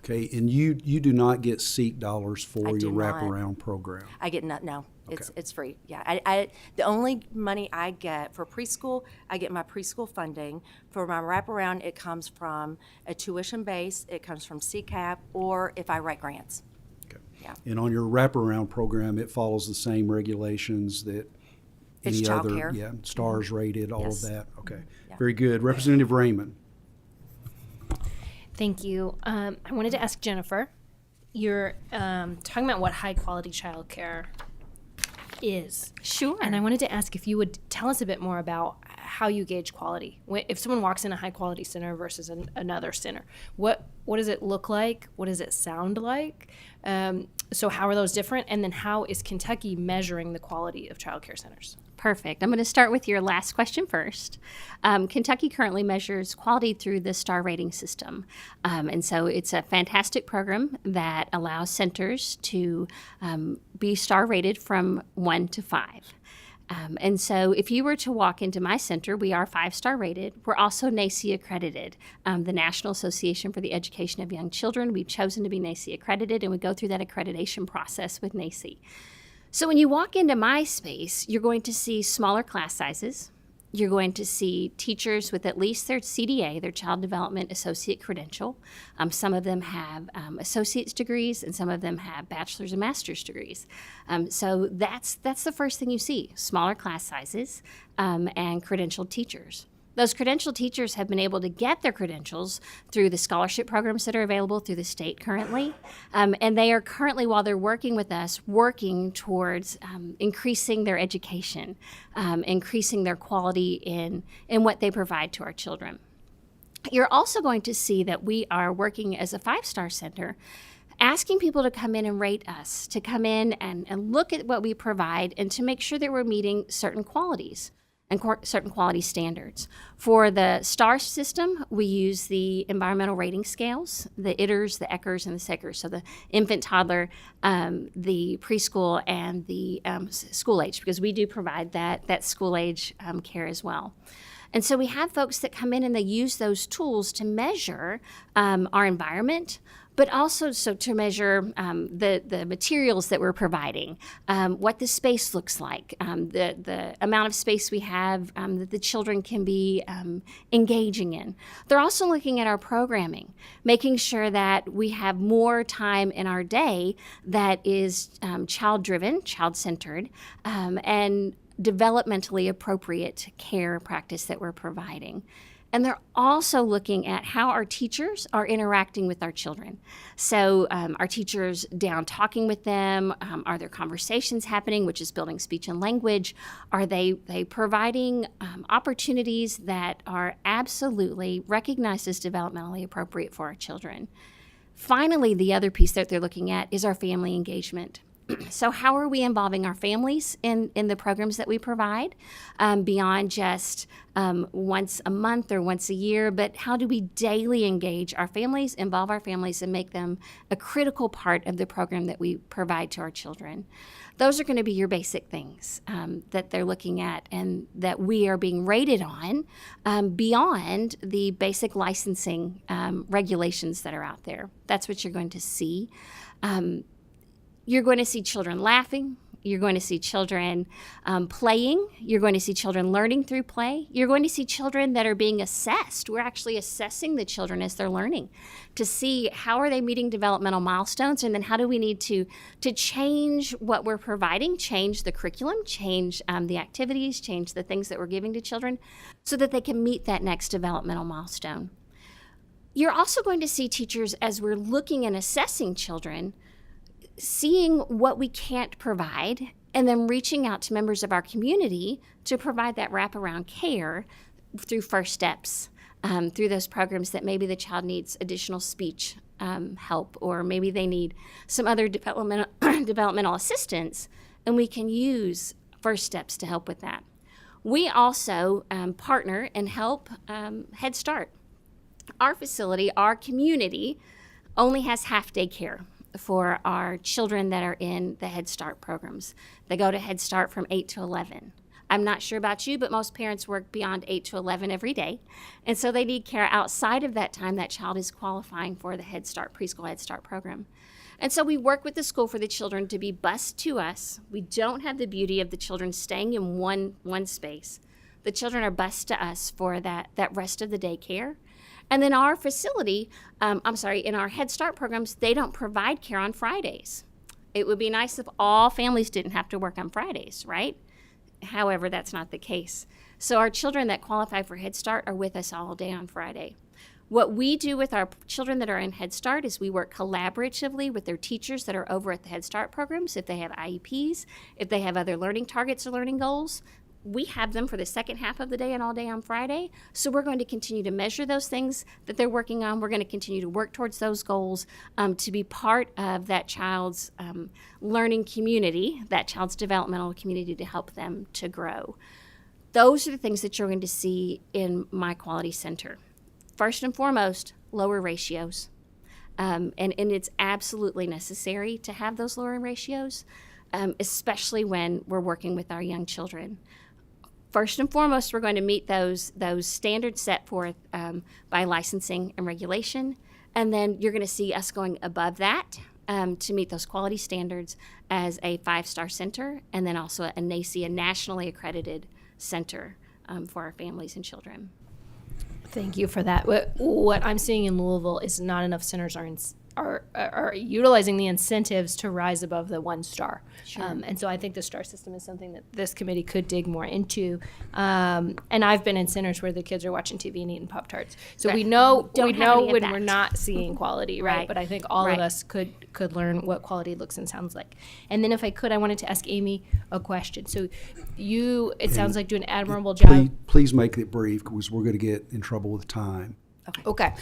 Okay, and you do not get SEEK dollars I for do your not. wraparound program. I get no. Okay. It's free. Yeah. I the only money I get for preschool, I get my preschool funding. For my wraparound, it comes from a tuition base, it comes from CCAP, or if I write grants. Okay. Yeah. And on your wraparound program, it follows the same regulations that It's any other, childcare. stars rated, all Yes. of that. Okay, Yeah. very good. Representative Raymond. Thank you. I wanted to ask Jennifer, you're talking about what high quality childcare is. Sure. And I wanted to ask if you would tell us a bit more about how you gauge quality. If someone walks in a high quality center versus another center, what does it look like? What does it sound like? So how are those different? And then how is Kentucky measuring the quality of childcare centers? Perfect. I'm going to start with your last question first. Kentucky currently measures quality through the star rating system. And so it's a fantastic program that allows centers to be star rated from 1 to 5. And so if you were to walk into my center, we are 5-star rated. We're also NACE accredited, the National Association for the Education of Young Children. We've chosen to be NACE accredited, and we go through that accreditation process with NACE. So when you walk into my space, you're going to see smaller class sizes. You're going to see teachers with at least their CDA, their Child Development Associate credential. Some of them have associate's degrees, and some of them have bachelor's and master's degrees. So that's the first thing you see, smaller class sizes and credentialed teachers. Those credentialed teachers have been able to get their credentials through the scholarship programs that are available through the state currently. And they are currently, while they're working with us, working towards increasing their education, increasing their quality in what they provide to our children. You're also going to see that we are working as a 5-star center asking people to come in and rate us, to come in and look at what we provide and to make sure that we're meeting certain qualities and certain quality standards. For the STAR system, we use the environmental rating scales, the ITERs, the ECHRs, and the SECHRs, so the infant, toddler, the preschool, and the school age, because we do provide that school age care as well. And so we have folks that come in and they use those tools to measure our environment, but also so to measure the materials that we're providing, what the space looks like, the amount of space we have that the children can be engaging in. They're also looking at our programming, making sure that we have more time in our day that is child-driven, child-centered, and developmentally appropriate care practice that we're providing. And they're also looking at how our teachers are interacting with our children. So are teachers down talking with them? Are there conversations happening, which is building speech and language? Are they providing opportunities that are absolutely recognized as developmentally appropriate for our children? Finally, the other piece that they're looking at is our family engagement. So how are we involving our families in the programs that we provide beyond just once a month or once a year, but how do we daily engage our families, involve our families, and make them a critical part of the program that we provide to our children? Those are going to be your basic things that they're looking at and that we are being rated on beyond the basic licensing regulations that are out there. That's what you're going to see. You're going to see children laughing. You're going to see children playing. You're going to see children learning through play. You're going to see children that are being assessed. We're actually assessing the children as they're learning to see how are they meeting developmental milestones, and then how do we need to change what we're providing, change the curriculum, change the activities, change the things that we're giving to children so that they can meet that next developmental milestone. You're also going to see teachers, as we're looking and assessing children, seeing what we can't provide and then reaching out to members of our community to provide that wraparound care through First Steps, through those programs that maybe the child needs additional speech help, or maybe they need some other developmental assistance, and we can use First Steps to help with that. We also partner and help Head Start. Our facility, our community, only has half-day care for our children that are in the Head Start programs. They go to Head Start from 8 to 11. I'm not sure about you, but most parents work beyond 8 to 11 every day. And so they need care outside of that time that child is qualifying for the Head Start, preschool Head Start program. And so we work with the school for the children to be bused to us. We don't have the beauty of the children staying in one space. The children are bused to us for that rest of the day care. And then our facility, in our Head Start programs, they don't provide care on Fridays. It would be nice if all families didn't have to work on Fridays, right? However, that's not the case. So our children that qualify for Head Start are with us all day on Friday. What we do with our children that are in Head Start is we work collaboratively with their teachers that are over at the Head Start programs. If they have IEPs, if they have other learning targets or learning goals, we have them for the second half of the day and all day on Friday. So we're going to continue to measure those things that they're working on. We're going to continue to work towards those goals to be part of that child's learning community, that child's developmental community, to help them to grow. Those are the things that you're going to see in my quality center. First and foremost, lower ratios. And it's absolutely necessary to have those lower ratios, especially when we're working with our young children. First and foremost, we're going to meet those standards set forth by licensing and regulation, and then you're going to see us going above that to meet those quality standards as a 5-star center, and then also a NACE, a nationally accredited center for our families and children. Thank you for that. What I'm seeing in Louisville is not enough centers are utilizing the incentives to rise above the 1 star. Sure. And so I think the star system is something that this committee could dig more into. And I've been in centers where the kids are watching TV and eating Pop-Tarts. So Right. we know Don't have any of when that. we're not seeing quality, right? Right. But I think all Right. of us could learn what quality looks and sounds like. And then if I could, I wanted to ask Amy a question. So it sounds like do an admirable job. Please make it brief, because we're going to get in trouble with time. Okay.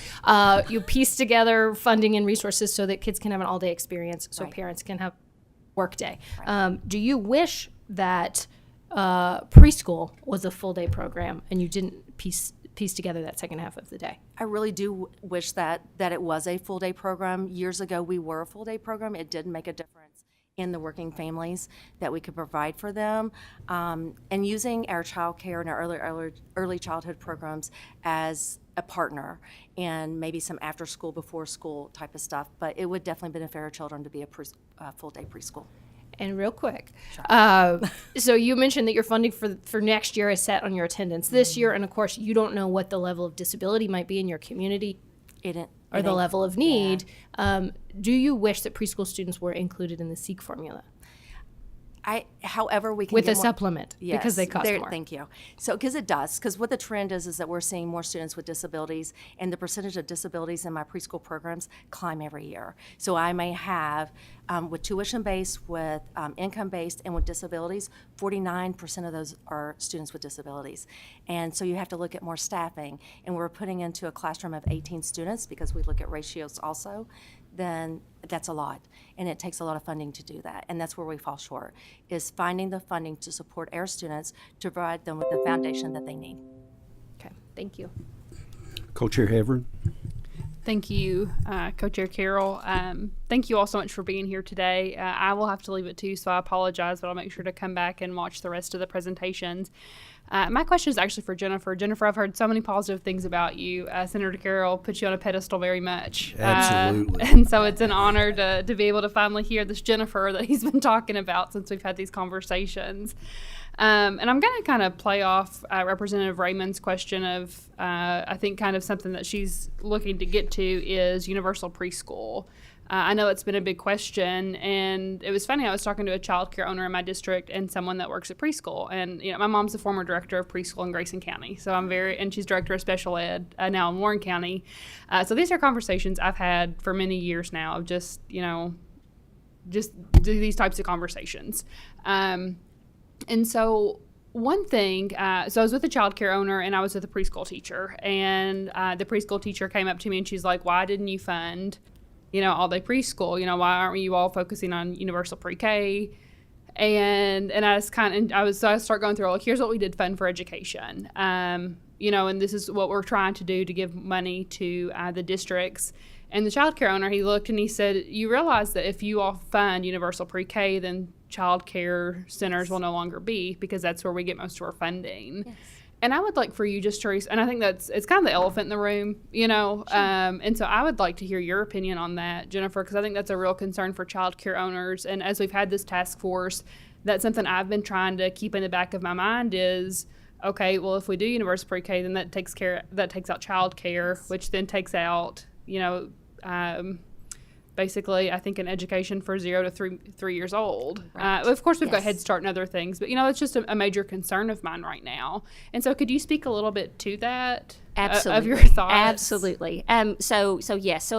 You piece together funding and resources so that kids can have an all-day experience, so Right. parents can have work day. Do you wish that preschool was a full-day program and you didn't piece together that second half of the day? I really do wish that it was a full-day program. Years ago, we were a full-day program. It did make a difference in the working families that we could provide for them. And using our child care and our early childhood programs as a partner and maybe some after school, before school type of stuff. But it would definitely benefit our children to be a full-day preschool. And real quick, so you mentioned that your funding for next year is set on your attendance this year, and of course you don't know what the level of disability might be in your community or the level of need. Do you wish that preschool students were included in the SEEK formula? However, we can With get a more, supplement, because they cost more. Thank you. So, because it does, because what the trend is that we're seeing more students with disabilities, and the percentage of disabilities in my preschool programs climb every year. So I may have, with tuition-based, with income-based, and with disabilities, 49% of those are students with disabilities. And so you have to look at more staffing, and we're putting into a classroom of 18 students, because we look at ratios also, then that's a lot. And it takes a lot of funding to do that. And that's where we fall short, is finding the funding to support our students, to provide them with the foundation that they need. Okay, thank you. Co-Chair Heverin. Thank you, Co-Chair Carroll. Thank you all so much for being here today. I will have to leave it too, so I apologize, but I'll make sure to come back and watch the rest of the presentations. My question is actually for Jennifer. Jennifer, I've heard so many positive things about you. Senator Carroll put you on a pedestal very much. Absolutely. And so it's an honor to be able to finally hear this Jennifer that he's been talking about since we've had these conversations. And I'm going to kind of play off Representative Raymond's question of, I think kind of something that she's looking to get to is universal preschool. I know it's been a big question, and it was funny. I was talking to a child care owner in my district and someone that works at preschool. And, you know, my mom's the former director of preschool in Grayson County. So and she's director of special ed now in Warren County. So these are conversations I've had for many years now of just do these types of conversations. And so one thing, so I was with a child care owner and I was with a preschool teacher, and the preschool teacher came up to me and she's like, why didn't you fund, all day preschool? Why aren't you all focusing on universal pre-K? And I start going through, like, here's what we did fund for education. And this is what we're trying to do to give money to the districts. And the child care owner, he looked and he said, you realize that if you all fund universal pre-K, then child care centers will no longer be, because that's where we get most of our funding. Yes. And I would like for you just to, and I think it's kind of the elephant in the room, Sure. And so I would like to hear your opinion on that, Jennifer, because I think that's a real concern for child care owners. And as we've had this task force, that's something I've been trying to keep in the back of my mind is, okay, well, if we do universal pre-K, then that takes out child care, which then takes out, basically, I think, an education for 0 to 3 years old. Right. Of course, we've got Head Start and other things, but, it's just a major concern of mine right now. And so could you speak a little bit to that? Absolutely. Of your thoughts? Absolutely. So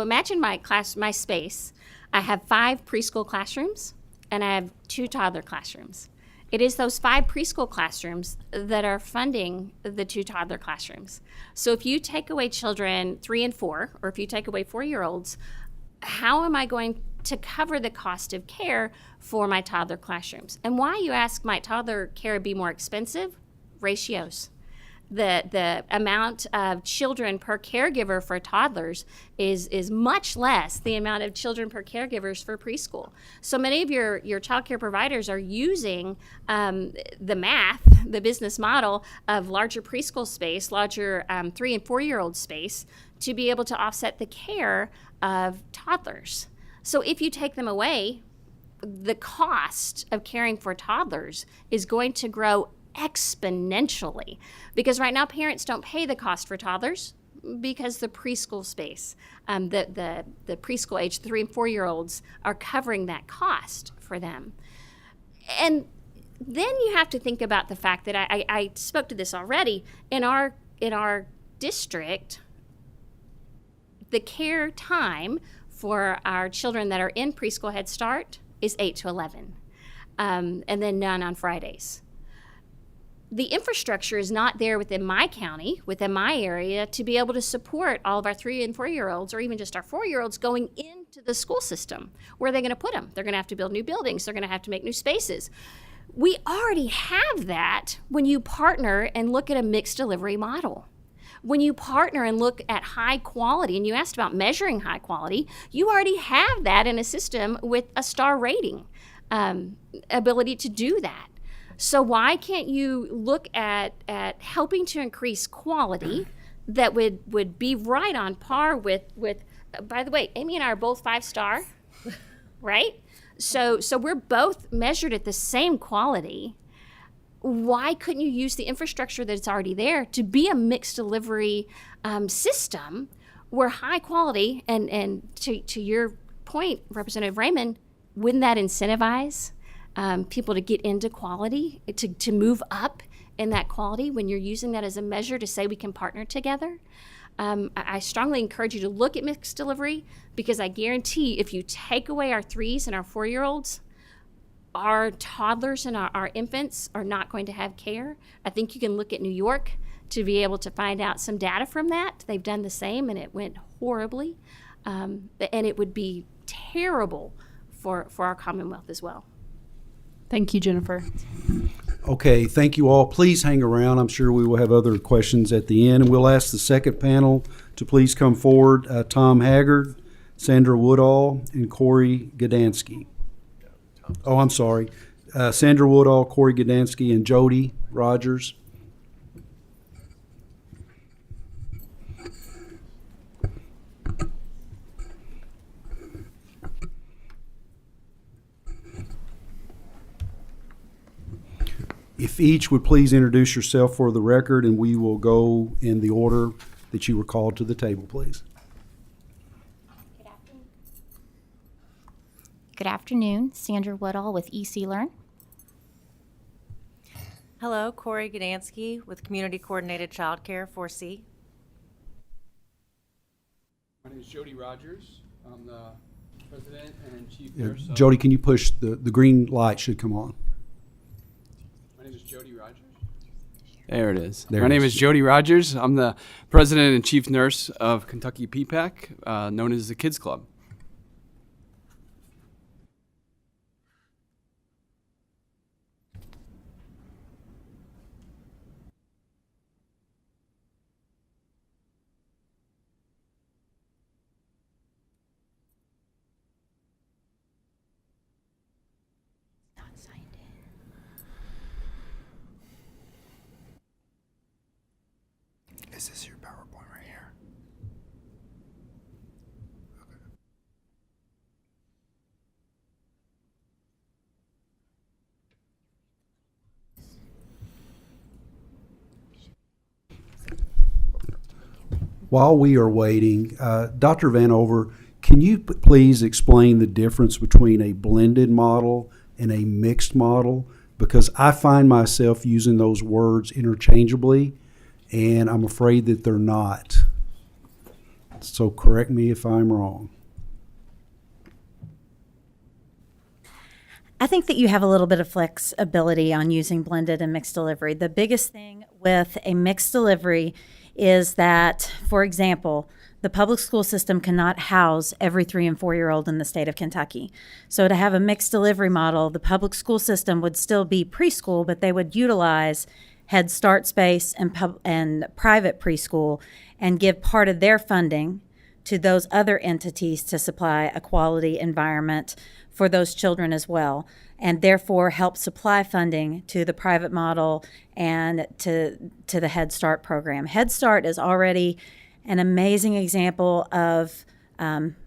imagine my space. I have 5 preschool classrooms, and I have 2 toddler classrooms. It is those 5 preschool classrooms that are funding the 2 toddler classrooms. So if you take away children 3 and 4, or if you take away 4-year-olds, how am I going to cover the cost of care for my toddler classrooms? And why, you ask, might toddler care be more expensive? Ratios. The amount of children per caregiver for toddlers is much less the amount of children per caregivers for preschool. So many of your child care providers are using the math, the business model of larger preschool space, larger 3 and 4-year-old space, to be able to offset the care of toddlers. So if you take them away, the cost of caring for toddlers is going to grow exponentially, because right now parents don't pay the cost for toddlers because the preschool space, the preschool age 3 and 4-year-olds are covering that cost for them. And then you have to think about the fact that I spoke to this already in our district. The care time for our children that are in preschool Head Start is 8 to 11, and then none on Fridays. the infrastructure is not there within my county, within my area, to be able to support all of our 3 and 4-year-olds, or even just our 4-year-olds going into the school system. Where are they going to put them? They're going to have to build new buildings. They're going to have to make new spaces. We already have that when you partner and look at a mixed delivery model. When you partner and look at high quality, and you asked about measuring high quality, you already have that in a system with a star rating ability to do that. So why can't you look at helping to increase quality that would be right on par with by the way, Amy and I are both 5-star, right? So we're both measured at the same quality. Why couldn't you use the infrastructure that's already there to be a mixed delivery system where high quality, and to your point, Representative Raymond, wouldn't that incentivize people to get into quality, to move up in that quality when you're using that as a measure to say we can partner together? I strongly encourage you to look at mixed delivery, because I guarantee if you take away our 3s and our 4-year-olds, our toddlers and our infants are not going to have care. I think you can look at New York to be able to find out some data from that. They've done the same, and it went horribly. And it would be terrible for our Commonwealth as well. Thank you, Jennifer. Okay, thank you all. Please hang around. I'm sure we will have other questions at the end. And we'll ask the second panel to please come forward. Tom Haggard, Sandra Woodall, and Corey Gdansky. Oh, I'm sorry. Sandra Woodall, Corey Gdansky, and Jody Rogers. If each would please introduce yourself for the record, and we will go in the order that you were called to the table, please. Good afternoon. Sandra Woodall with EC Learn. Hello, Corey Gdansky with Community Coordinated Childcare 4C. My name is Jody Rogers. I'm the president and chief nurse. Jody, can you push the green light should come on? My name is Jody Rogers. There it is. There My it name is. is Jody Rogers. I'm the president and chief nurse of Kentucky PPAC, known as the Kids Club. Is this your PowerPoint right here? While we are waiting, Dr. Vanover, can you please explain the difference between a blended model and a mixed model? Because I find myself using those words interchangeably, and I'm afraid that they're not. So correct me if I'm wrong. I think that you have a little bit of flexibility on using blended and mixed delivery. The biggest thing with a mixed delivery is that, for example, the public school system cannot house every 3 and 4-year-old in the state of Kentucky. So to have a mixed delivery model, the public school system would still be preschool, but they would utilize Head Start space and private preschool and give part of their funding to those other entities to supply a quality environment for those children as well, and therefore help supply funding to the private model and to the Head Start program. Head Start is already an amazing example of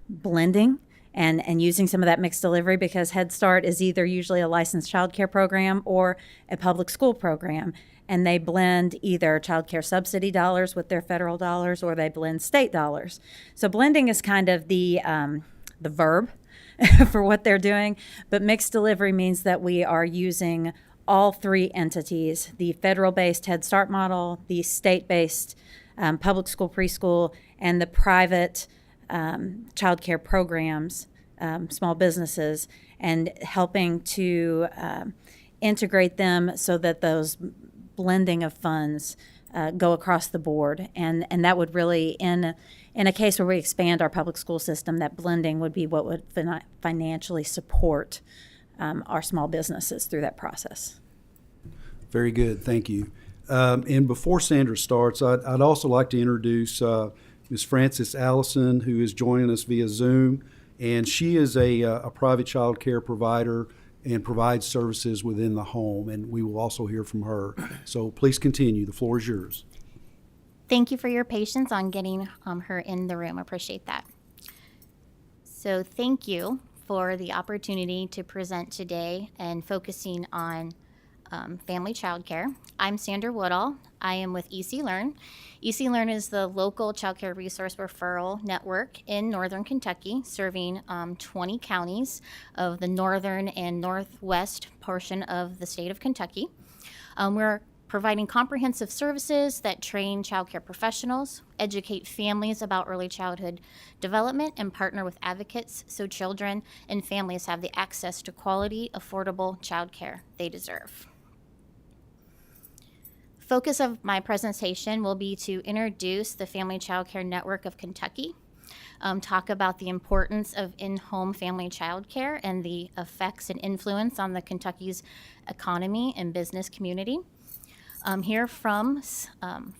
blending and using some of that mixed delivery, because Head Start is either usually a licensed child care program or a public school program. And they blend either child care subsidy dollars with their federal dollars, or they blend state dollars. So blending is kind of the verb for what they're doing. But mixed delivery means that we are using all 3 entities: the federal-based Head Start model, the state-based public school preschool, and the private child care programs, small businesses, and helping to integrate them so that those blending of funds go across the board. And that would really, in a case where we expand our public school system, that blending would be what would financially support our small businesses through that process. Very good, thank you. And before Sandra starts, I'd also like to introduce Ms. Frances Allison, who is joining us via Zoom, and she is a private child care provider and provides services within the home, and we will also hear from her. So please continue. The floor is yours. Thank you for your patience on getting her in the room. Appreciate that. So thank you for the opportunity to present today and focusing on family child care. I'm Sandra Woodall. I am with EC Learn. EC Learn is the local child care resource referral network in Northern Kentucky, serving 20 counties of the northern and northwest portion of the state of Kentucky. We're providing comprehensive services that train child care professionals, educate families about early childhood development, and partner with advocates so children and families have the access to quality, affordable child care they deserve. Focus of my presentation will be to introduce the Family Child Care Network of Kentucky, talk about the importance of in-home family child care and the effects and influence on the Kentucky's economy and business community. Hear from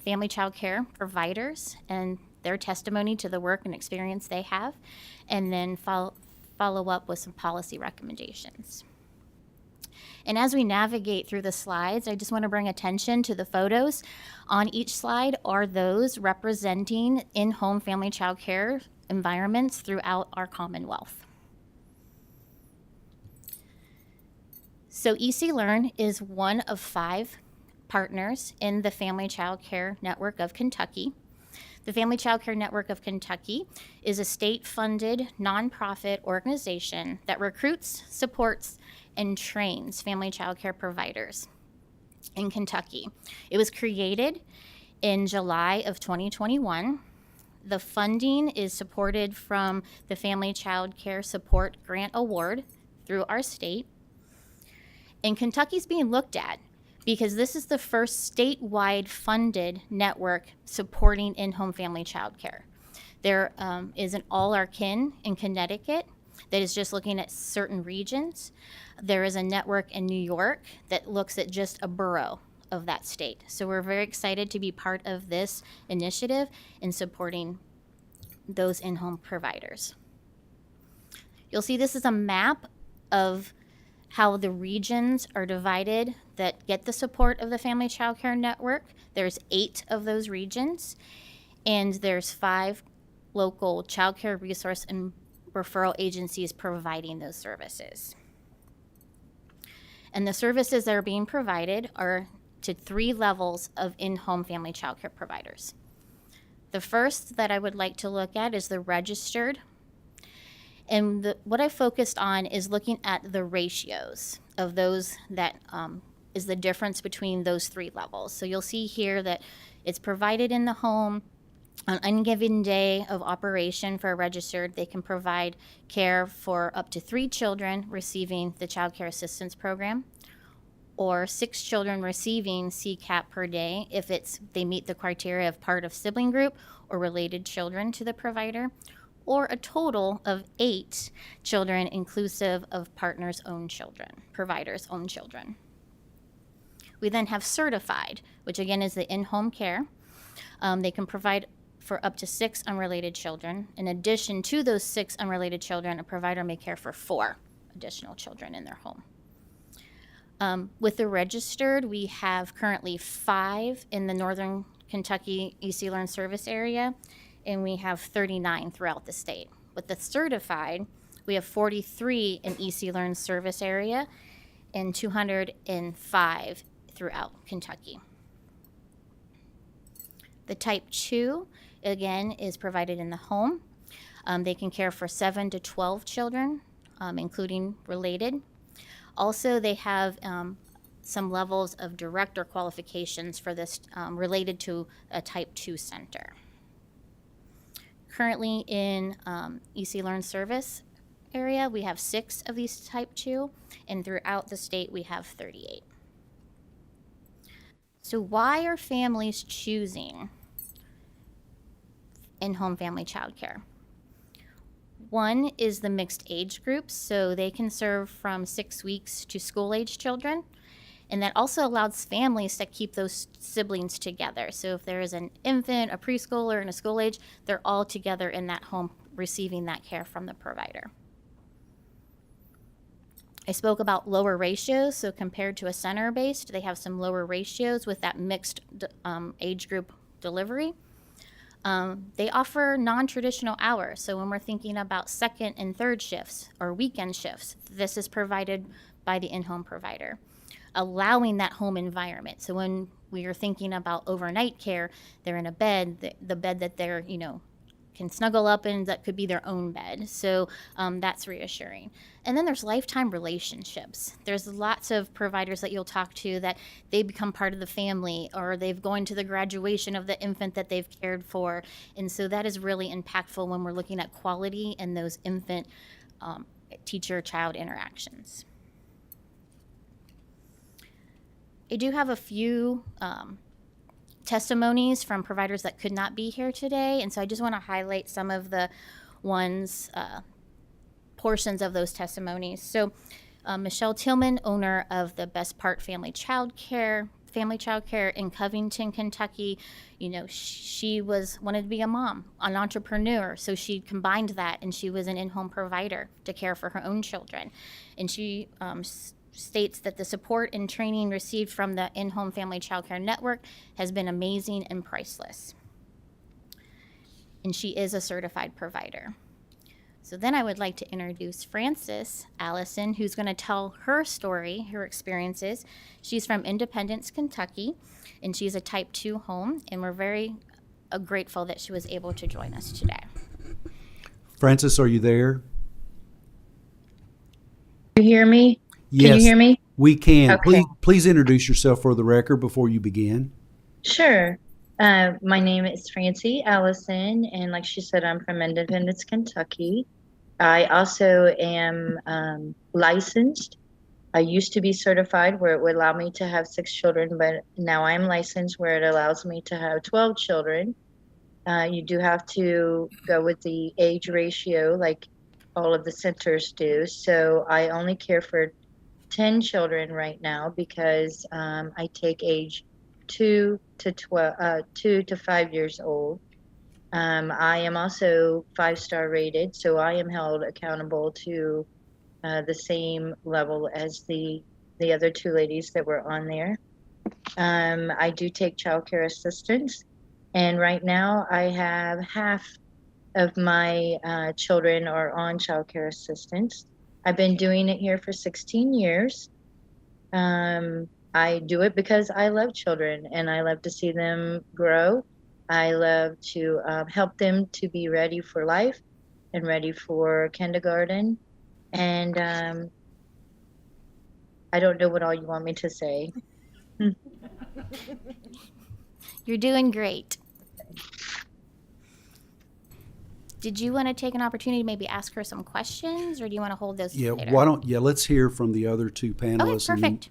family child care providers and their testimony to the work and experience they have, and then follow up with some policy recommendations. And as we navigate through the slides, I just want to bring attention to the photos. On each slide are those representing in-home family child care environments throughout our Commonwealth. So EC Learn is one of 5 partners in the Family Child Care Network of Kentucky. The Family Child Care Network of Kentucky is a state-funded nonprofit organization that recruits, supports, and trains family child care providers in Kentucky. It was created in July of 2021. The funding is supported from the Family Child Care Support Grant Award through our state. And Kentucky's being looked at because this is the first statewide funded network supporting in-home family child care. There is an All Our Kin in Connecticut that is just looking at certain regions. There is a network in New York that looks at just a borough of that state. So we're very excited to be part of this initiative in supporting those in-home providers. You'll see this is a map of how the regions are divided that get the support of the Family Child Care Network. There's 8 of those regions, and there's 5 local child care resource and referral agencies providing those services. And the services that are being provided are to 3 levels of in-home family child care providers. The first that I would like to look at is the registered. And what I focused on is looking at the ratios of those that is the difference between those 3 levels. So you'll see here that it's provided in the home. On any given day of operation for a registered, they can provide care for up to 3 children receiving the Child Care Assistance Program, or 6 children receiving CCAP per day if they meet the criteria of part of sibling group or related children to the provider, or a total of 8 children inclusive of partners' own children, providers' own children. We then have certified, which again is the in-home care. They can provide for up to 6 unrelated children. In addition to those 6 unrelated children, a provider may care for 4 additional children in their home. With the registered, we have currently 5 in the Northern Kentucky EC Learn service area, and we have 39 throughout the state. With the certified, we have 43 in EC Learn service area and 205 throughout Kentucky. The type 2, again, is provided in the home. They can care for 7 to 12 children, including related. Also, they have some levels of director qualifications for this related to a type 2 center. Currently in EC Learn service area, we have 6 of these type 2, and throughout the state, we have 38. So why are families choosing in-home family childcare? One is the mixed age groups, so they can serve from 6 weeks to school-age children. And that also allows families to keep those siblings together. So if there is an infant, a preschooler, and a school age, they're all together in that home receiving that care from the provider. I spoke about lower ratios, so compared to a center-based, they have some lower ratios with that mixed age group delivery. They offer non-traditional hours, so when we're thinking about second and third shifts or weekend shifts, this is provided by the in-home provider, allowing that home environment. So when we are thinking about overnight care, they're in a bed, the bed that they're, can snuggle up in, that could be their own bed. So that's reassuring. And then there's lifetime relationships. There's lots of providers that you'll talk to that they become part of the family, or they've gone to the graduation of the infant that they've cared for. And so that is really impactful when we're looking at quality and those infant teacher-child interactions. I do have a few testimonies from providers that could not be here today, and so I just want to highlight some of the portions of those testimonies. So Michelle Tillman, owner of the Best Part Family Childcare in Covington, Kentucky, she wanted to be a mom, an entrepreneur, so she combined that, and she was an in-home provider to care for her own children. And she states that the support and training received from the in-home family childcare network has been amazing and priceless. And she is a certified provider. So then I would like to introduce Frances Allison, who's going to tell her story, her experiences. She's from Independence, Kentucky, and she's a type 2 home, and we're very grateful that she was able to join us today. Frances, are you there? You hear me? Yes, can you hear me? We can. Okay. Please introduce yourself for the record before you begin. Sure. My name is Francie Allison, and like she said, I'm from Independence, Kentucky. I also am licensed. I used to be certified where it would allow me to have 6 children, but now I'm licensed where it allows me to have 12 children. You do have to go with the age ratio like all of the centers do. So I only care for 10 children right now because I take age 2 to 5 years old. I am also 5-star rated, so I am held accountable to the same level as the other 2 ladies that were on there. I do take child care assistance, and right now I have half of my children are on child care assistance. I've been doing it here for 16 years. I do it because I love children and I love to see them grow. I love to help them to be ready for life and ready for kindergarten. And I don't know what all you want me to say. You're doing great. Did you want to take an opportunity to maybe ask her some questions, or do you want to hold those later? Let's hear from the other 2 panelists. Okay, perfect.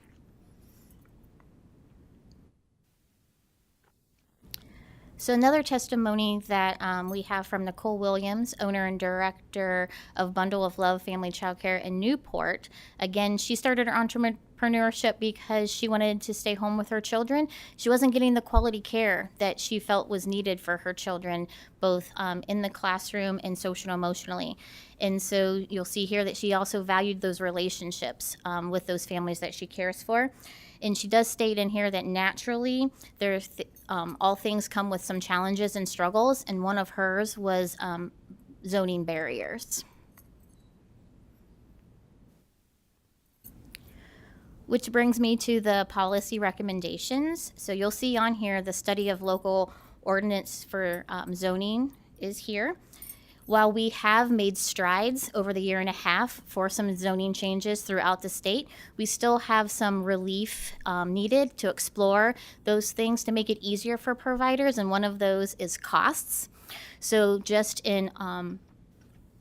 So another testimony that we have from Nicole Williams, owner and director of Bundle of Love Family Childcare in Newport. Again, she started her entrepreneurship because she wanted to stay home with her children. She wasn't getting the quality care that she felt was needed for her children, both in the classroom and social and emotionally. And so you'll see here that she also valued those relationships with those families that she cares for. And she does state in here that naturally all things come with some challenges and struggles, and one of hers was zoning barriers. Which brings me to the policy recommendations. So you'll see on here the study of local ordinance for zoning is here. While we have made strides over the year and a half for some zoning changes throughout the state, we still have some relief needed to explore those things to make it easier for providers, and one of those is costs. So just in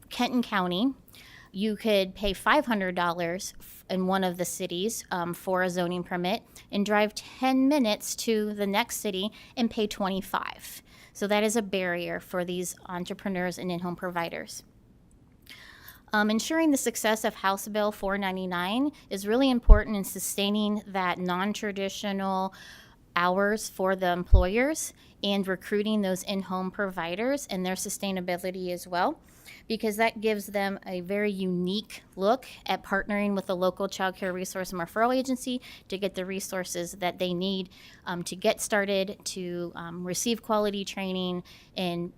Kenton County, You could pay $500 in one of the cities for a zoning permit and drive 10 minutes to the next city and pay $25. So that is a barrier for these entrepreneurs and in-home providers. Ensuring the success of House Bill 499 is really important in sustaining that non-traditional hours for the employers and recruiting those in-home providers and their sustainability as well, because that gives them a very unique look at partnering with a local child care resource and referral agency to get the resources that they need to get started, to receive quality training, and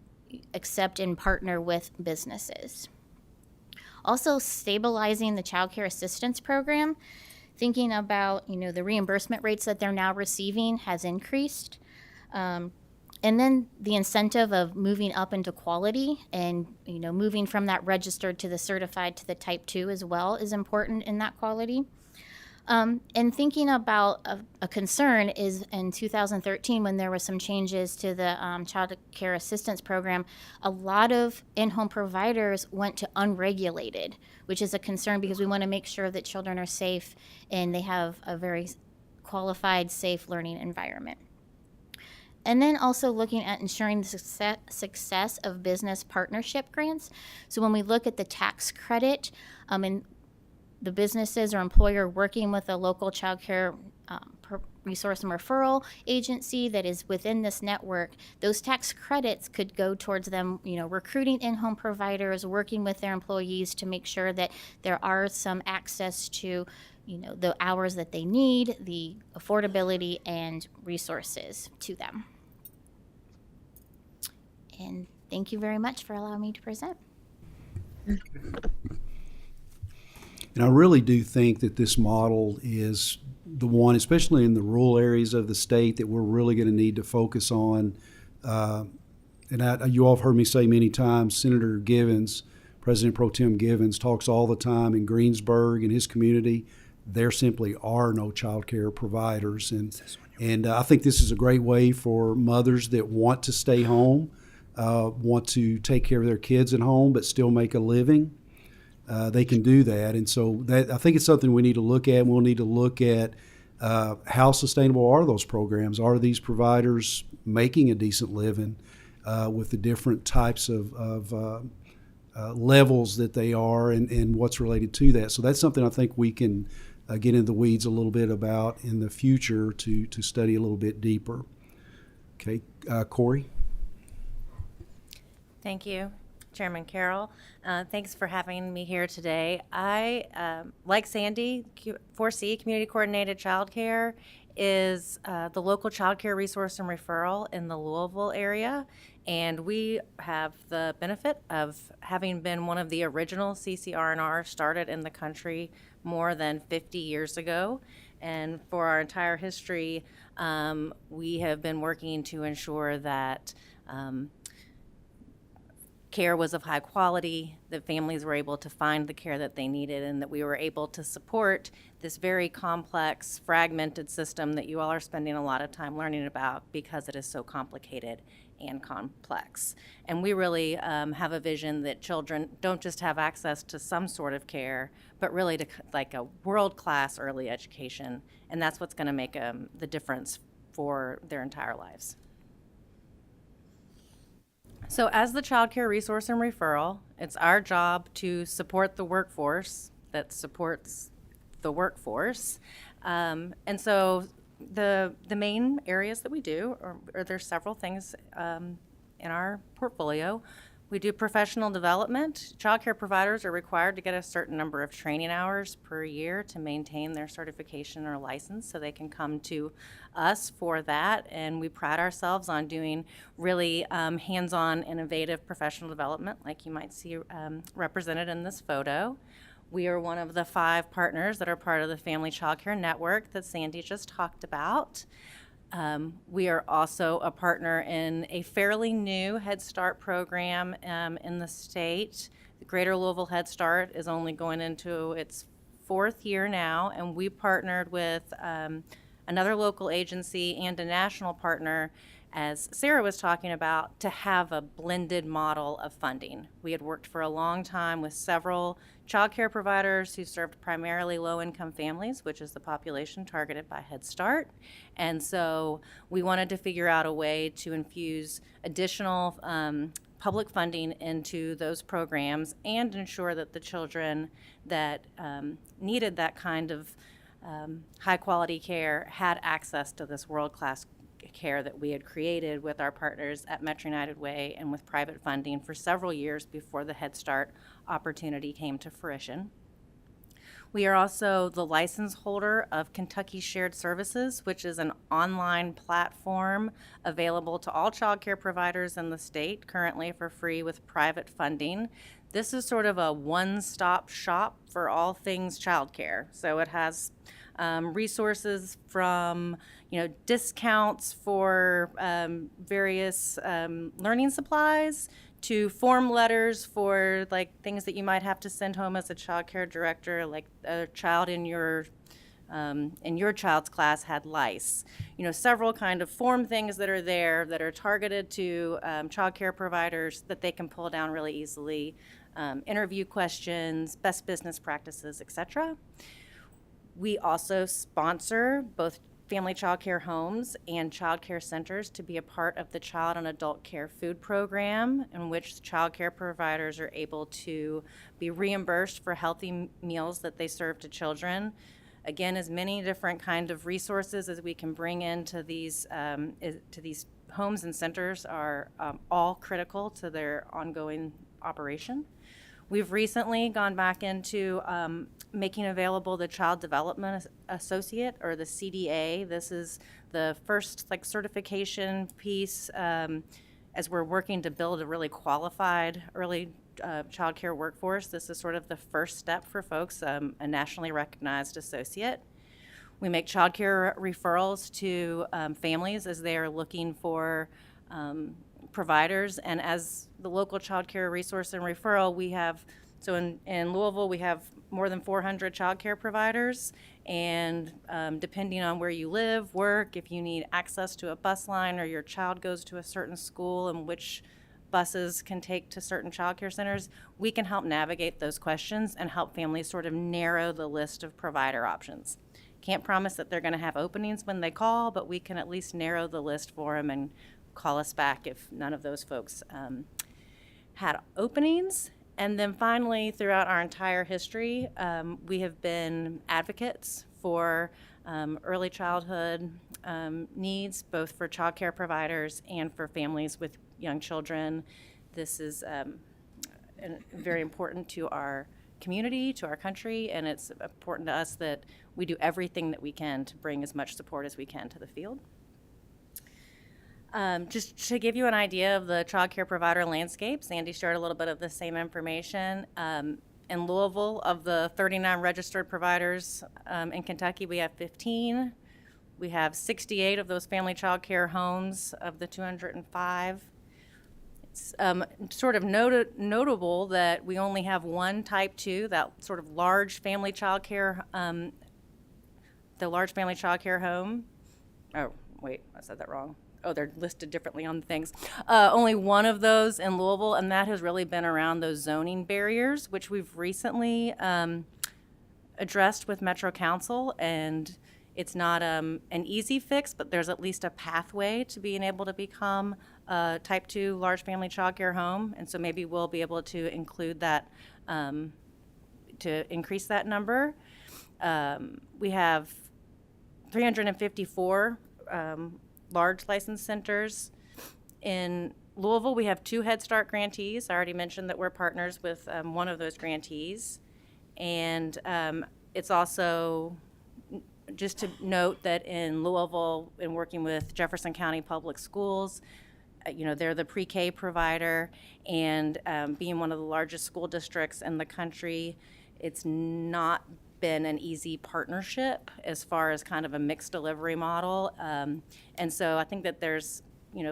accept and partner with businesses. Also, stabilizing the child care assistance program, thinking about, the reimbursement rates that they're now receiving has increased. And then the incentive of moving up into quality and, moving from that registered to the certified to the type 2 as well is important in that quality. And thinking about a concern is in 2013 when there were some changes to the child care assistance program, a lot of in-home providers went to unregulated, which is a concern because we want to make sure that children are safe and they have a very qualified, safe learning environment. And then also looking at ensuring the success of business partnership grants. So when we look at the tax credit and the businesses or employer working with a local child care resource and referral agency that is within this network, those tax credits could go towards them, recruiting in-home providers, working with their employees to make sure that there are some access to the hours that they need, the affordability and resources to them. And thank you very much for allowing me to present. And I really do think that this model is the one, especially in the rural areas of the state, that we're really going to need to focus on. You all have heard me say many times, Senator Givens, President Pro Tem Givens, talks all the time in Greensburg and his community. There simply are no child care providers. And I think this is a great way for mothers that want to stay home, want to take care of their kids at home, but still make a living. They can do that. And so I think it's something we need to look at. And we'll need to look at how sustainable are those programs? Are these providers making a decent living with the different types of levels that they are and what's related to that? So that's something I think we can get into the weeds a little bit about in the future to study a little bit deeper. Okay, Corey? Thank you, Chairman Carroll. Thanks for having me here today. I, like Sandy, 4C, Community Coordinated Childcare, is the local child care resource and referral in the Louisville area. And we have the benefit of having been one of the original CCR&R started in the country more than 50 years ago. And for our entire history, we have been working to ensure that care was of high quality, that families were able to find the care that they needed, and that we were able to support this very complex, fragmented system that you all are spending a lot of time learning about because it is so complicated and complex. And we really have a vision that children don't just have access to some sort of care, but really to like a world-class early education, and that's what's going to make the difference for their entire lives. So as the child care resource and referral, it's our job to support the workforce that supports the workforce. And so the main areas that we do, or there's several things in our portfolio. We do professional development. Child care providers are required to get a certain number of training hours per year to maintain their certification or license, so they can come to us for that. And we pride ourselves on doing really hands-on, innovative professional development, like you might see represented in this photo. We are one of the 5 partners that are part of the Family Child Care Network that Sandy just talked about. We are also a partner in a fairly new Head Start program in the state. The Greater Louisville Head Start is only going into its 4th year now, and we partnered with another local agency and a national partner as Sarah was talking about, to have a blended model of funding. We had worked for a long time with several child care providers who served primarily low-income families, which is the population targeted by Head Start. And so we wanted to figure out a way to infuse additional public funding into those programs and ensure that the children that needed that kind of high-quality care had access to this world-class care that we had created with our partners at Metro United Way and with private funding for several years before the Head Start opportunity came to fruition. We are also the license holder of Kentucky Shared Services, which is an online platform available to all child care providers in the state, currently for free with private funding. This is sort of a one-stop shop for all things child care. So it has resources from, discounts for various learning supplies to form letters for like things that you might have to send home as a child care director, like a child in your child's class had lice. Several kind of form things that are there that are targeted to child care providers that they can pull down really easily, interview questions, best business practices, etc. We also sponsor both family child care homes and child care centers to be a part of the Child and Adult Care Food Program, in which child care providers are able to be reimbursed for healthy meals that they serve to children. Again, as many different kind of resources as we can bring into these homes and centers are all critical to their ongoing operation. We've recently gone back into making available the Child Development Associate, or the CDA. This is the first certification piece as we're working to build a really qualified early child care workforce. This is sort of the first step for folks, a nationally recognized associate. We make child care referrals to families as they are looking for providers, and as the local child care resource and referral, we have, so in Louisville, we have more than 400 child care providers, and depending on where you live, work, if you need access to a bus line or your child goes to a certain school and which buses can take to certain child care centers, we can help navigate those questions and help families sort of narrow the list of provider options. Can't promise that they're going to have openings when they call, but we can at least narrow the list for them and call us back if none of those folks had openings. And then finally, throughout our entire history, we have been advocates for early childhood needs, both for child care providers and for families with young children. This is very important to our community, to our country, and it's important to us that we do everything that we can to bring as much support as we can to the field. Just to give you an idea of the child care provider landscape, Sandy shared a little bit of the same information. In Louisville, of the 39 registered providers in Kentucky, we have 15. We have 68 of those family child care homes of the 205. It's sort of notable that we only have one type 2, that sort of large family child care, the large family child care home. Oh, wait, I said that wrong. Oh, they're listed differently on things. Only one of those in Louisville, and that has really been around those zoning barriers, which we've recently addressed with Metro Council, and it's not an easy fix, but there's at least a pathway to being able to become a type 2 large family child care home, and so maybe we'll be able to include that to increase that number. We have 354 large licensed centers. In Louisville, we have 2 Head Start grantees. I already mentioned that we're partners with one of those grantees. And it's also just to note that in Louisville, in working with Jefferson County Public Schools, they're the pre-K provider, and being one of the largest school districts in the country, it's not been an easy partnership as far as kind of a mixed delivery model. And so I think that there's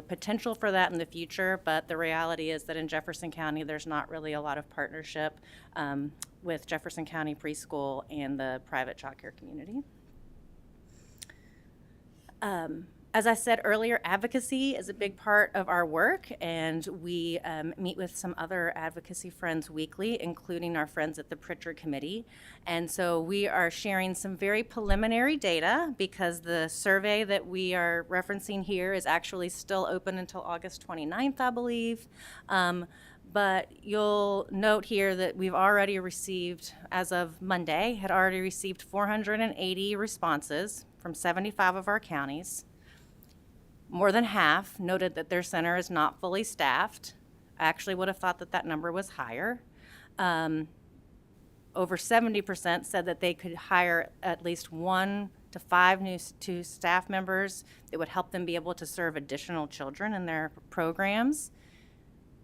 potential for that in the future, but the reality is that in Jefferson County, there's not really a lot of partnership with Jefferson County Preschool and the private child care community. As I said earlier, advocacy is a big part of our work, and we meet with some other advocacy friends weekly, including our friends at the Pritchard Committee. And so we are sharing some very preliminary data because the survey that we are referencing here is actually still open until August 29th, I believe. But you'll note here that we've already received, as of Monday, had already received 480 responses from 75 of our counties. More than half noted that their center is not fully staffed. I actually would have thought that that number was higher. Over 70% said that they could hire at least 1 to 5 new staff members that would help them be able to serve additional children in their programs.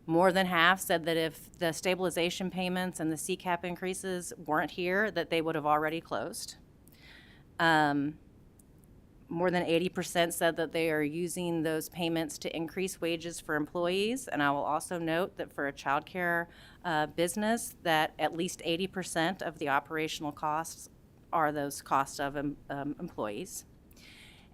More than half said that if the stabilization payments and the CCAP increases weren't here, that they would have already closed. More than 80% said that they are using those payments to increase wages for employees. And I will also note that for a childcare business, that at least 80% of the operational costs are those costs of employees.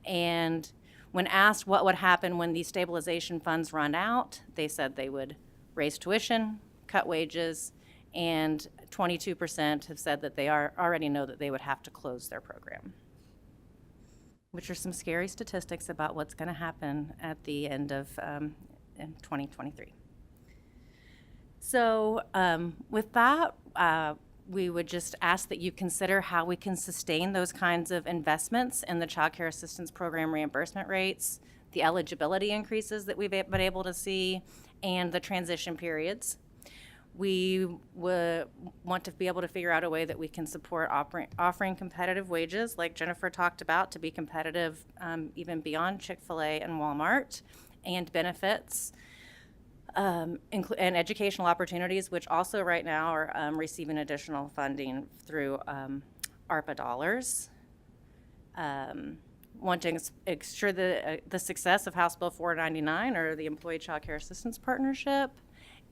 And when asked what would happen when these stabilization funds run out, they said they would raise tuition, cut wages, and 22% have said that they already know that they would have to close their program, which are some scary statistics about what's going to happen at the end of in 2023. So with that, we would just ask that you consider how we can sustain those kinds of investments in the Child Care Assistance Program reimbursement rates, the eligibility increases that we've been able to see, and the transition periods. We would want to be able to figure out a way that we can support offering competitive wages, like Jennifer talked about, to be competitive even beyond Chick-fil-A and Walmart, and benefits, and educational opportunities, which also right now are receiving additional funding through ARPA dollars. Want to ensure the success of House Bill 499 or the Employee Child Care Assistance Partnership,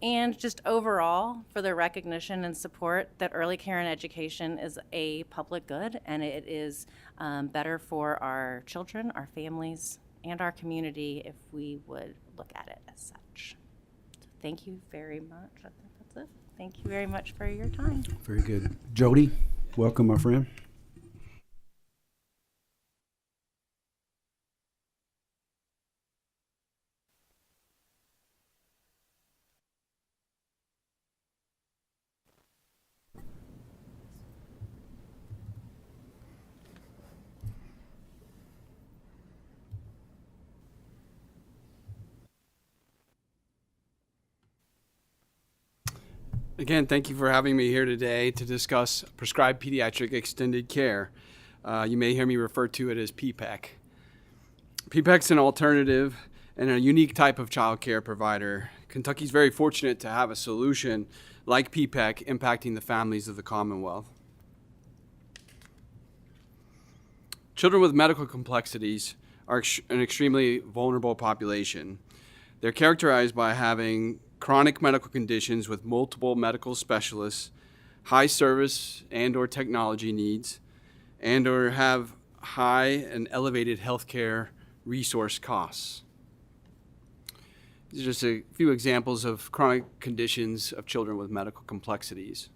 and just overall for the recognition and support that early care and education is a public good, and it is better for our children, our families, and our community if we would look at it as such. So thank you very much. I think that's it. Thank you very much for your time. Very good. Jody, welcome, my friend. Again, thank you for having me here today to discuss prescribed pediatric extended care. You may hear me refer to it as PPEC. PPEC is an alternative and a unique type of child care provider. Kentucky's very fortunate to have a solution like PPEC impacting the families of the Commonwealth. Children with medical complexities are an extremely vulnerable population. They're characterized by having chronic medical conditions with multiple medical specialists, high service and or technology needs, and or have high and elevated healthcare resource costs. These are just a few examples of chronic conditions of children with medical complexities.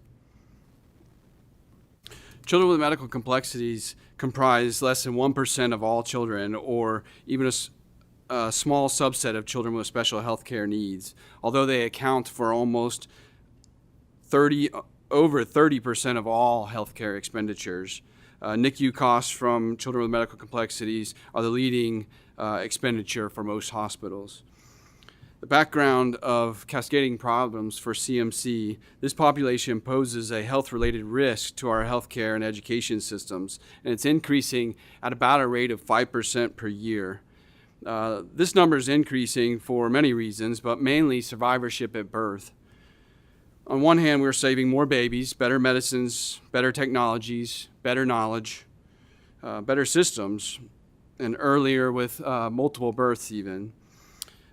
Children with medical complexities comprise less than 1% of all children, or even a small subset of children with special health care needs, although they account for almost over 30% of all healthcare expenditures. NICU costs from children with medical complexities are the leading expenditure for most hospitals. The background of cascading problems for CMC, this population poses a health-related risk to our healthcare and education systems, and it's increasing at about a rate of 5% per year. This number is increasing for many reasons, but mainly survivorship at birth. On one hand, we're saving more babies, better medicines, better technologies, better knowledge, better systems, and earlier with multiple births even.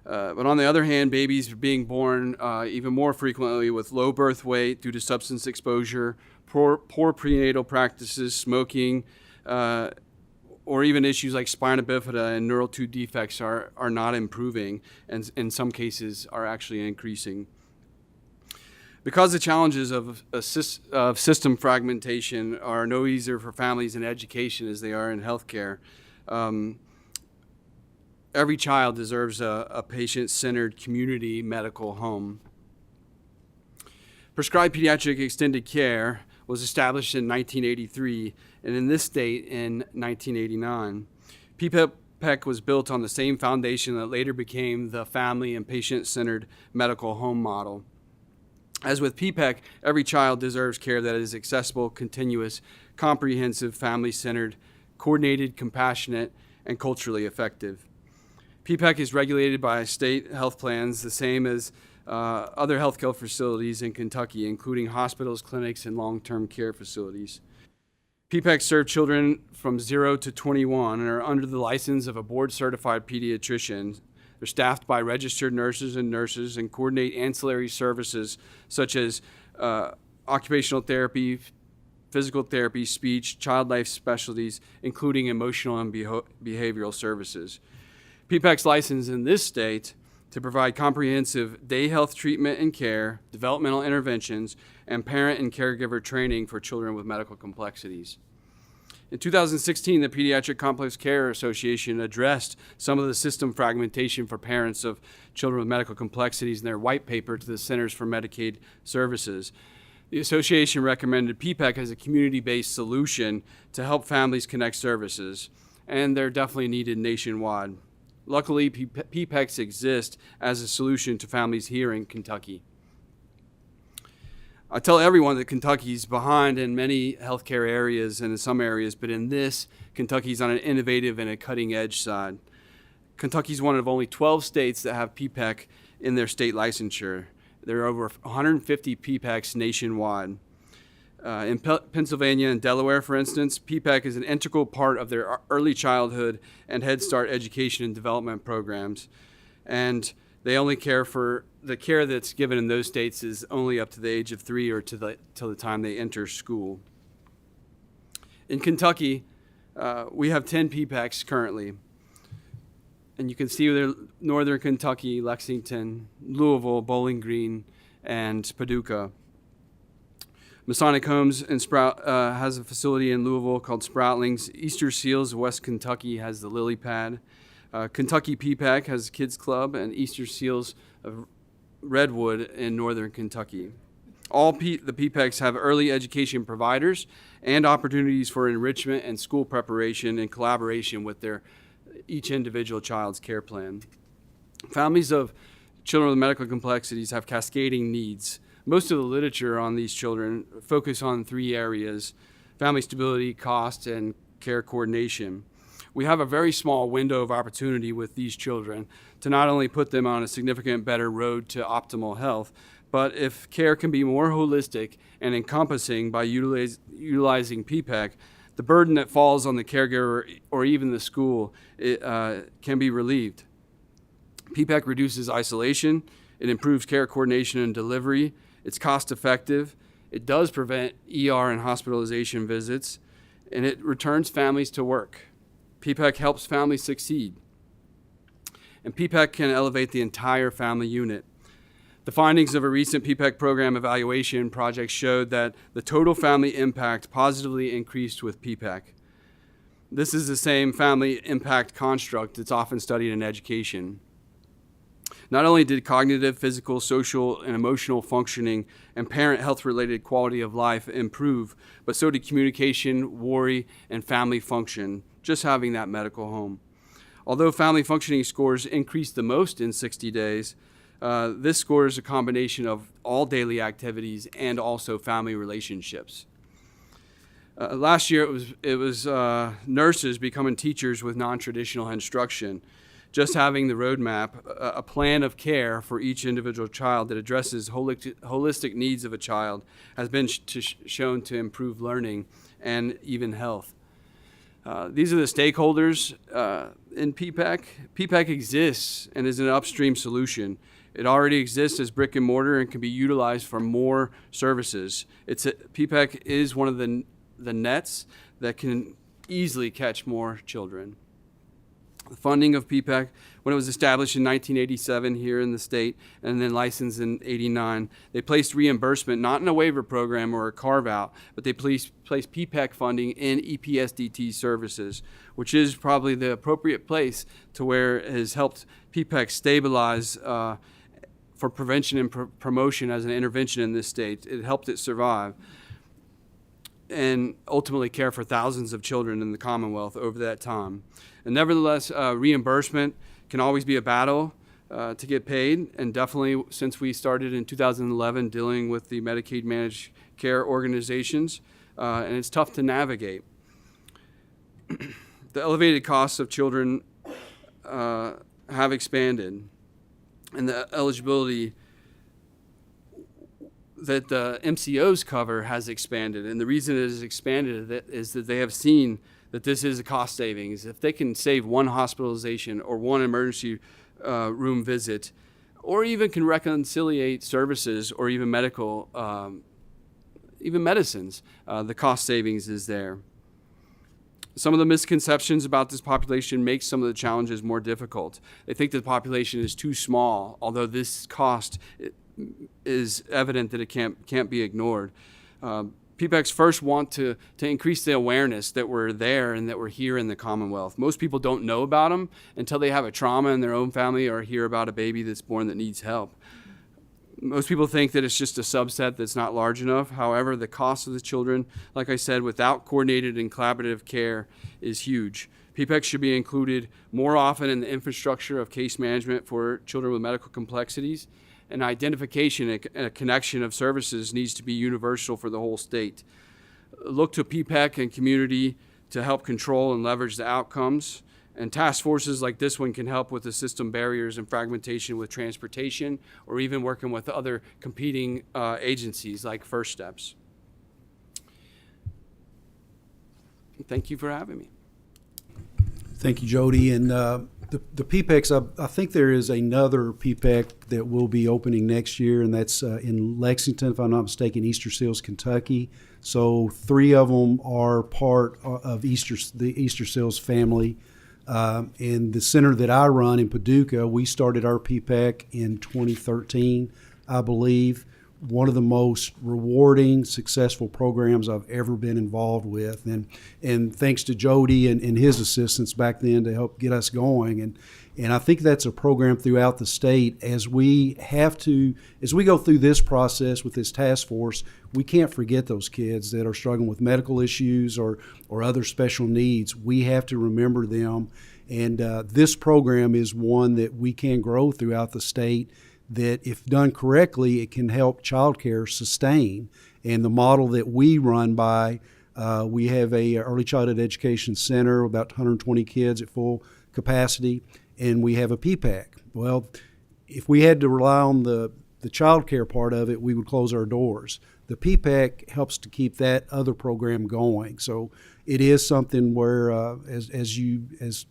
But on the other hand, babies are being born even more frequently with low birth weight due to substance exposure, poor prenatal practices, smoking, or even issues like spina bifida and neural tooth defects are not improving, and in some cases are actually increasing. Because the challenges of system fragmentation are no easier for families in education as they are in healthcare, every child deserves a patient-centered community medical home. Prescribed Pediatric Extended Care was established in 1983 and in this state in 1989. PPEC was built on the same foundation that later became the family and patient-centered medical home model. As with PPEC, every child deserves care that is accessible, continuous, comprehensive, family-centered, coordinated, compassionate, and culturally effective. PPEC is regulated by state health plans, the same as other healthcare facilities in Kentucky, including hospitals, clinics, and long-term care facilities. PPEC serve children from 0 to 21 and are under the license of a board-certified pediatrician. They're staffed by registered nurses and coordinate ancillary services such as occupational therapy, physical therapy, speech, child life specialties, including emotional and behavioral services. PPEC's licensed in this state to provide comprehensive day health treatment and care, developmental interventions, and parent and caregiver training for children with medical complexities. In 2016, the Pediatric Complex Care Association addressed some of the system fragmentation for parents of children with medical complexities in their white paper to the Centers for Medicaid Services. The association recommended PPEC as a community-based solution to help families connect services, and they're definitely needed nationwide. Luckily, PPECs exist as a solution to families here in Kentucky. I tell everyone that Kentucky's behind in many healthcare areas and in some areas, but in this, Kentucky's on an innovative and a cutting-edge side. Kentucky's one of only 12 states that have PPEC in their state licensure. There are over 150 PPECs nationwide. In Pennsylvania and Delaware, for instance, PPEC is an integral part of their early childhood and Head Start education and development programs. And they only care for the care that's given in those states is only up to the age of 3 or till the time they enter school. In Kentucky, we have 10 PPECs currently. And you can see they're Northern Kentucky, Lexington, Louisville, Bowling Green, and Paducah. Masonic Homes in Sprout has a facility in Louisville called Sproutlings. Easter Seals of West Kentucky has the Lily Pad. Kentucky PPEC has a kids club, and Easter Seals of Redwood in Northern Kentucky. All the PPECs have early education providers and opportunities for enrichment and school preparation in collaboration with each individual child's care plan. Families of children with medical complexities have cascading needs. Most of the literature on these children focus on 3 areas: family stability, cost, and care coordination. We have a very small window of opportunity with these children to not only put them on a significant better road to optimal health, but if care can be more holistic and encompassing by utilizing PPEC, the burden that falls on the caregiver or even the school can be relieved. PPEC reduces isolation, it improves care coordination and delivery, it's cost effective, it does prevent ER and hospitalization visits, and it returns families to work. PPEC helps families succeed. And PPEC can elevate the entire family unit. The findings of a recent PPEC program evaluation project showed that the total family impact positively increased with PPEC. This is the same family impact construct that's often studied in education. Not only did cognitive, physical, social, and emotional functioning and parent health-related quality of life improve, but so did communication, worry, and family function, just having that medical home. Although family functioning scores increased the most in 60 days, this score is a combination of all daily activities and also family relationships. Last year, it was nurses becoming teachers with non-traditional instruction. Just having the roadmap, a plan of care for each individual child that addresses holistic needs of a child has been shown to improve learning and even health. These are the stakeholders in PPEC. PPEC exists and is an upstream solution. It already exists as brick and mortar and can be utilized for more services. PPEC is one of the nets that can easily catch more children. The funding of PPEC, when it was established in 1987 here in the state and then licensed in 89, they placed reimbursement not in a waiver program or a carve-out, but they placed PPEC funding in EPSDT services, which is probably the appropriate place to where it has helped PPEC stabilize for prevention and promotion as an intervention in this state. It helped it survive and ultimately care for thousands of children in the Commonwealth over that time. And nevertheless, reimbursement can always be a battle to get paid, and definitely since we started in 2011 dealing with the Medicaid managed care organizations, and it's tough to navigate. The elevated costs of children have expanded, and the eligibility that the MCOs cover has expanded. And the reason it has expanded is that they have seen that this is a cost savings. If they can save one hospitalization or one emergency room visit, or even can reconciliate services or even medical, even medicines, the cost savings is there. Some of the misconceptions about this population make some of the challenges more difficult. They think the population is too small, although this cost is evident that it can't be ignored. PPECs first want to increase the awareness that we're there and that we're here in the Commonwealth. Most people don't know about them until they have a trauma in their own family or hear about a baby that's born that needs help. Most people think that it's just a subset that's not large enough. However, the cost of the children, like I said, without coordinated and collaborative care is huge. PPECs should be included more often in the infrastructure of case management for children with medical complexities, and identification and a connection of services needs to be universal for the whole state. Look to PPEC and community to help control and leverage the outcomes. And task forces like this one can help with the system barriers and fragmentation with transportation, or even working with other competing agencies like First Steps. Thank you for having me. Thank you, Jody. And the PPECs, I think there is another PPEC that will be opening next year, and that's in Lexington, if I'm not mistaken, Easter Seals, Kentucky. So 3 of them are part of the Easter Seals family. In the center that I run in Paducah, we started our PPEC in 2013, I believe. One of the most rewarding, successful programs I've ever been involved with. And thanks to Jody and his assistants back then to help get us going. And I think that's a program throughout the state. As we go through this process with this task force, we can't forget those kids that are struggling with medical issues or other special needs. We have to remember them. And this program is one that we can grow throughout the state, that if done correctly, it can help child care sustain. And the model that we run by, we have a early childhood education center, about 120 kids at full capacity, and we have a PPEC. Well, if we had to rely on the child care part of it, we would close our doors. The PPEC helps to keep that other program going. So it is something where as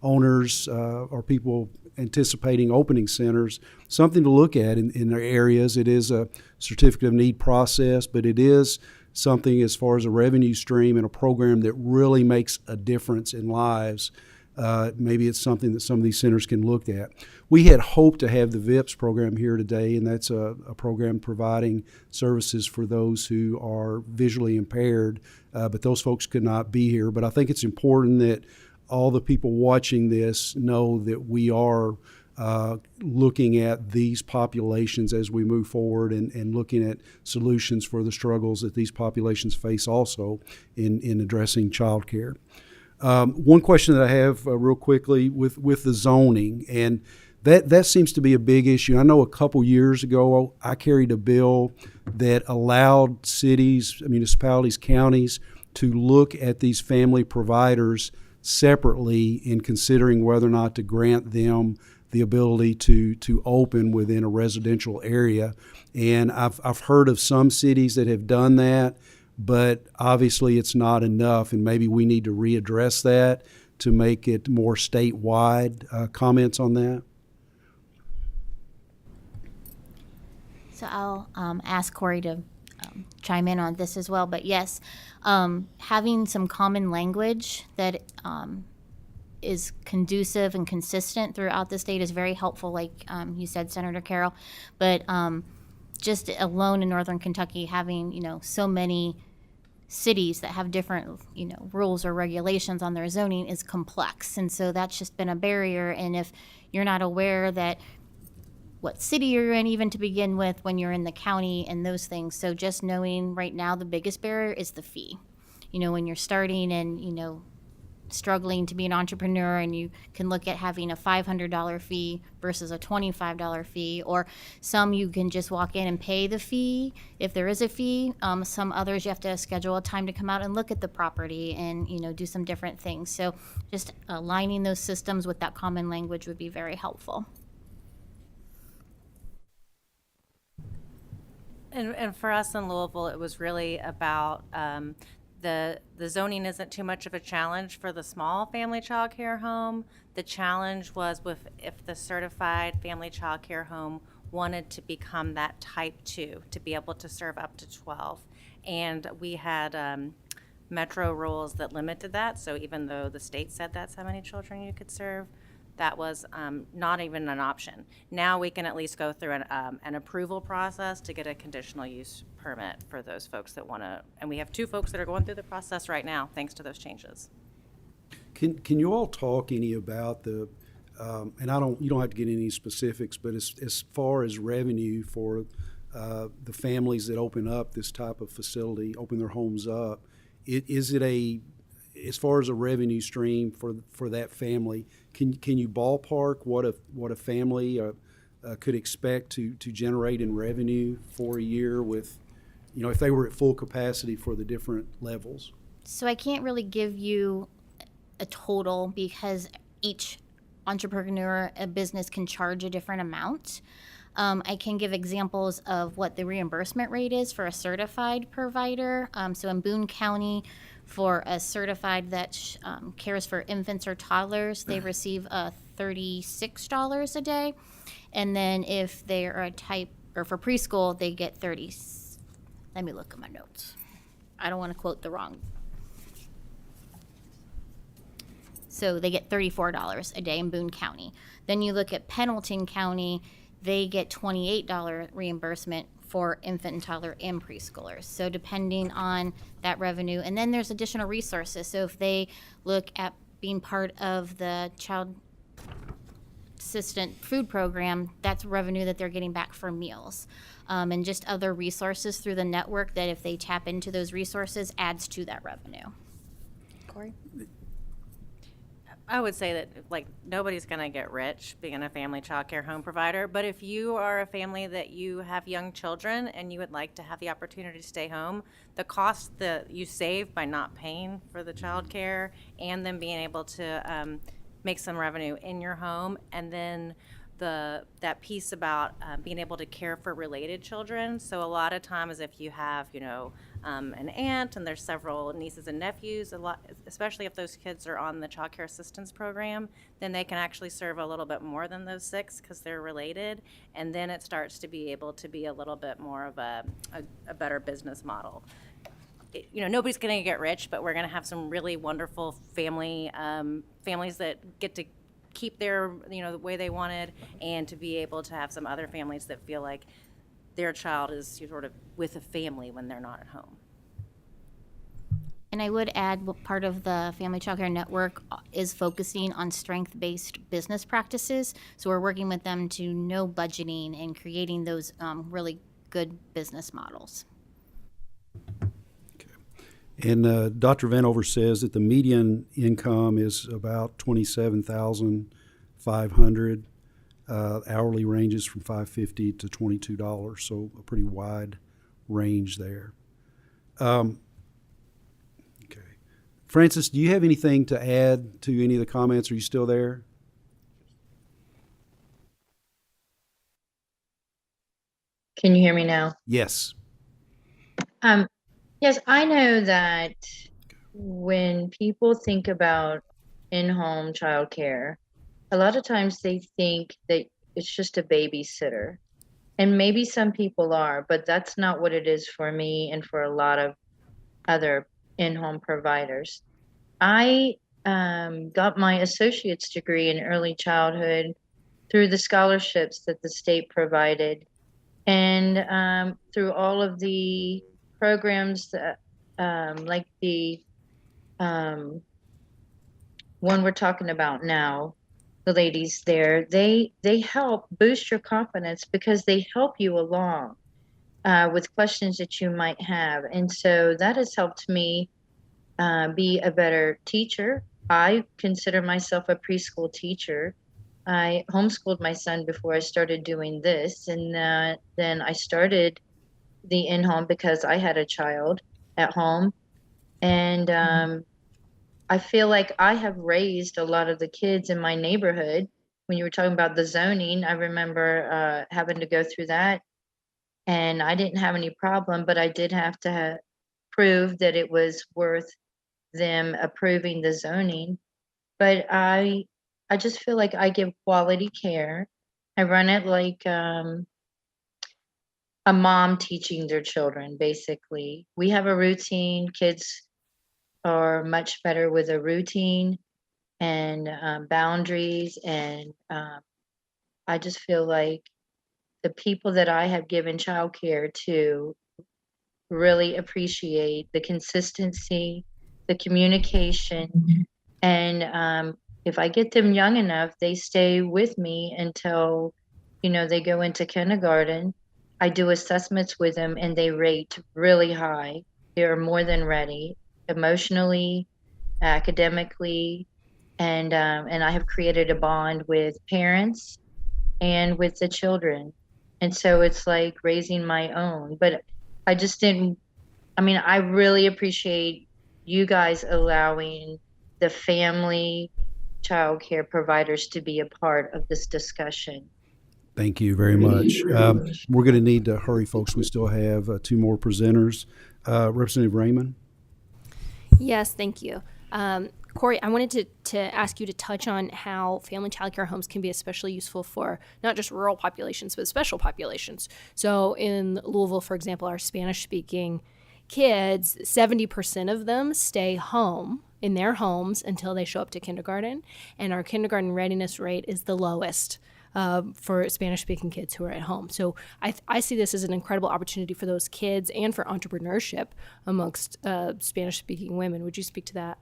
owners or people anticipating opening centers, something to look at in their areas. It is a certificate of need process, but it is something as far as a revenue stream and a program that really makes a difference in lives. Maybe it's something that some of these centers can look at. We had hoped to have the VIPS program here today, and that's a program providing services for those who are visually impaired, but those folks could not be here. But I think it's important that all the people watching this know that we are looking at these populations as we move forward and looking at solutions for the struggles that these populations face also in addressing child care. One question that I have real quickly with the zoning, and that seems to be a big issue. I know a couple years ago I carried a bill that allowed cities, municipalities, counties to look at these family providers separately in considering whether or not to grant them the ability to open within a residential area. And I've heard of some cities that have done that, but obviously it's not enough, and maybe we need to readdress that to make it more statewide. Comments on that? So I'll ask Corey to chime in on this as well. But yes, having some common language that is conducive and consistent throughout the state is very helpful, like you said, Senator Carroll. But just alone in Northern Kentucky, having, you know, so many cities that have different, you know, rules or regulations on their zoning is complex. And so that's just been a barrier. And if you're not aware that what city you're in even to begin with when you're in the county and those things. So just knowing right now the biggest barrier is the fee. You know, when you're starting and, you know, struggling to be an entrepreneur, and you can look at having a $500 fee versus a $25 fee, or some you can just walk in and pay the fee if there is a fee. Some others you have to schedule a time to come out and look at the property and, you know, do some different things. So just aligning those systems with that common language would be very helpful. And for us in Louisville, it was really about the zoning isn't too much of a challenge for the small family child care home. The challenge was with if the certified family child care home wanted to become that type 2, to be able to serve up to 12. And we had metro rules that limited that. So even though the state said that's how many children you could serve, that was not even an option. Now we can at least go through an approval process to get a conditional use permit for those folks that want to, and we have 2 folks that are going through the process right now, thanks to those changes. Can you all talk any about the, and you don't have to get any specifics, but as far as revenue for the families that open up this type of facility, open their homes up, is it as far as a revenue stream for that family, can you ballpark what a family could expect to generate in revenue for a year with, you know, if they were at full capacity for the different levels? So I can't really give you a total because each entrepreneur, a business can charge a different amount. I can give examples of what the reimbursement rate is for a certified provider. So in Boone County, for a certified that cares for infants or toddlers, they receive $36 a day. And then if they are a type, or for preschool, they get 30. Let me look at my notes. I don't want to quote the wrong. So they get $34 a day in Boone County. Then you look at Pendleton County, they get $28 reimbursement for infant and toddler and preschoolers. So depending on that revenue, and then there's additional resources. So if they look at being part of the child assistant food program, that's revenue that they're getting back for meals. And just other resources through the network that if they tap into those resources adds to that revenue. Corey? I would say that, like, nobody's going to get rich being a family child care home provider, but if you are a family that you have young children and you would like to have the opportunity to stay home, the cost that you save by not paying for the child care and then being able to make some revenue in your home, and then that piece about being able to care for related children. So a lot of times if you have, you know, an aunt and there's several nieces and nephews, especially if those kids are on the child care assistance program, then they can actually serve a little bit more than those 6 because they're related. And then it starts to be able to be a little bit more of a better business model. You know, nobody's going to get rich, but we're going to have some really wonderful families that get to keep their, you know, the way they wanted, and to be able to have some other families that feel like their child is sort of with a family when they're not at home. And I would add, part of the Family Child Care Network is focusing on strength-based business practices. So we're working with them to know budgeting and creating those really good business models. And Dr. Vanover says that the median income is about $27,500. Hourly ranges from $5.50 to $22, so a pretty wide range there. Okay. Francis, do you have anything to add to any of the comments? Are you still there? Can you hear me now? Yes. Yes, I know that when people think about in-home childcare, a lot of times they think that it's just a babysitter. And maybe some people are, but that's not what it is for me and for a lot of other in-home providers. I got my associate's degree in early childhood through the scholarships that the state provided, and through all of the programs that, like the one we're talking about now, the ladies there, they help boost your confidence because they help you along with questions that you might have. And so that has helped me be a better teacher. I consider myself a preschool teacher. I homeschooled my son before I started doing this. And then I started the in-home because I had a child at home. And I feel like I have raised a lot of the kids in my neighborhood. When you were talking about the zoning, I remember having to go through that. And I didn't have any problem, but I did have to prove that it was worth them approving the zoning. But I just feel like I give quality care. I run it like a mom teaching their children, basically. We have a routine. Kids are much better with a routine and boundaries. And I just feel like the people that I have given childcare to really appreciate the consistency, the communication, and if I get them young enough, they stay with me until, they go into kindergarten. I do assessments with them and they rate really high. They are more than ready, emotionally, academically, and I have created a bond with parents and with the children. And so it's like raising my own. But I just didn't, I really appreciate you guys allowing the family child care providers to be a part of this discussion. Thank you very much. We're going to need to hurry, folks. We still have two more presenters. Representative Raymond? Yes, thank you. Corey, I wanted to ask you to touch on how family child care homes can be especially useful for not just rural populations, but special populations. So in Louisville, for example, our Spanish-speaking kids, 70% of them stay home in their homes until they show up to kindergarten, and our kindergarten readiness rate is the lowest for Spanish-speaking kids who are at home. So I see this as an incredible opportunity for those kids and for entrepreneurship amongst Spanish-speaking women. Would you speak to that?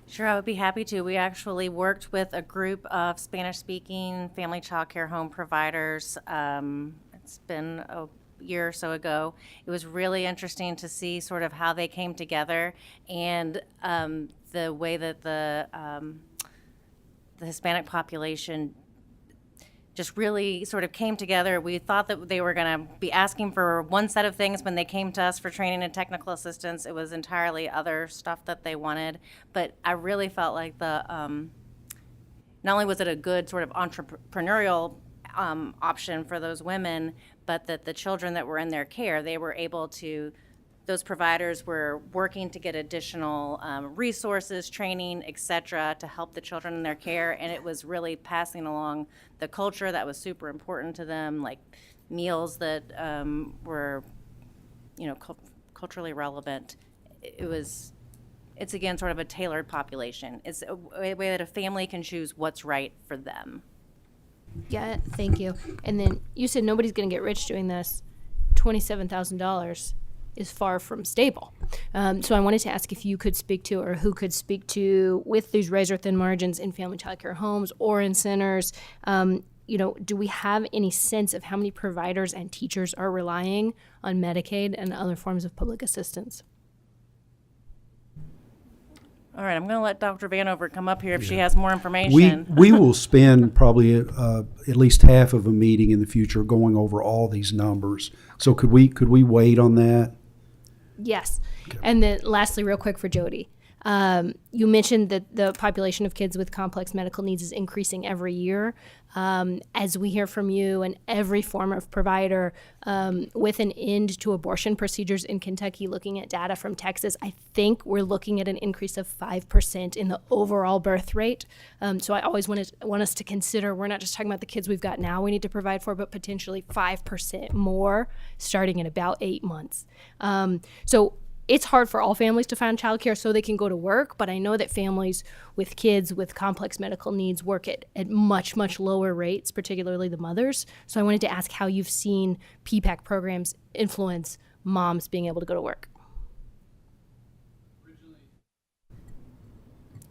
Sure, I would be happy to. We actually worked with a group of Spanish-speaking family child care home providers. It's been a year or so ago. It was really interesting to see sort of how they came together and the way that the Hispanic population just really sort of came together. We thought that they were going to be asking for one set of things when they came to us for training and technical assistance. It was entirely other stuff that they wanted. But I really felt like not only was it a good sort of entrepreneurial option for those women, but that the children that were in their care, they were able to, those providers were working to get additional resources, training, et cetera, to help the children in their care. And it was really passing along the culture that was super important to them, like meals that were, culturally relevant. It's again sort of a tailored population. It's a way that a family can choose what's right for them. Yeah, thank you. And then you said nobody's going to get rich doing this. $27,000 is far from stable. So I wanted to ask if you could speak to, or who could speak to, with these razor-thin margins in family child care homes or in centers, do we have any sense of how many providers and teachers are relying on Medicaid and other forms of public assistance? All right, I'm going to let Dr. Vanover come up here if she has more information. We will spend probably at least half of a meeting in the future going over all these numbers. So could we wait on that? Yes. Okay. And then lastly, real quick for Jody, You mentioned that the population of kids with complex medical needs is increasing every year. As we hear from you and every form of provider, with an end to abortion procedures in Kentucky, looking at data from Texas, I think we're looking at an increase of 5% in the overall birth rate. So I always want us to consider we're not just talking about the kids we've got now we need to provide for, but potentially 5% more starting in about 8 months. So it's hard for all families to find childcare so they can go to work, but I know that families with kids with complex medical needs work at much, much lower rates, particularly the mothers. So I wanted to ask how you've seen PPAC programs influence moms being able to go to work.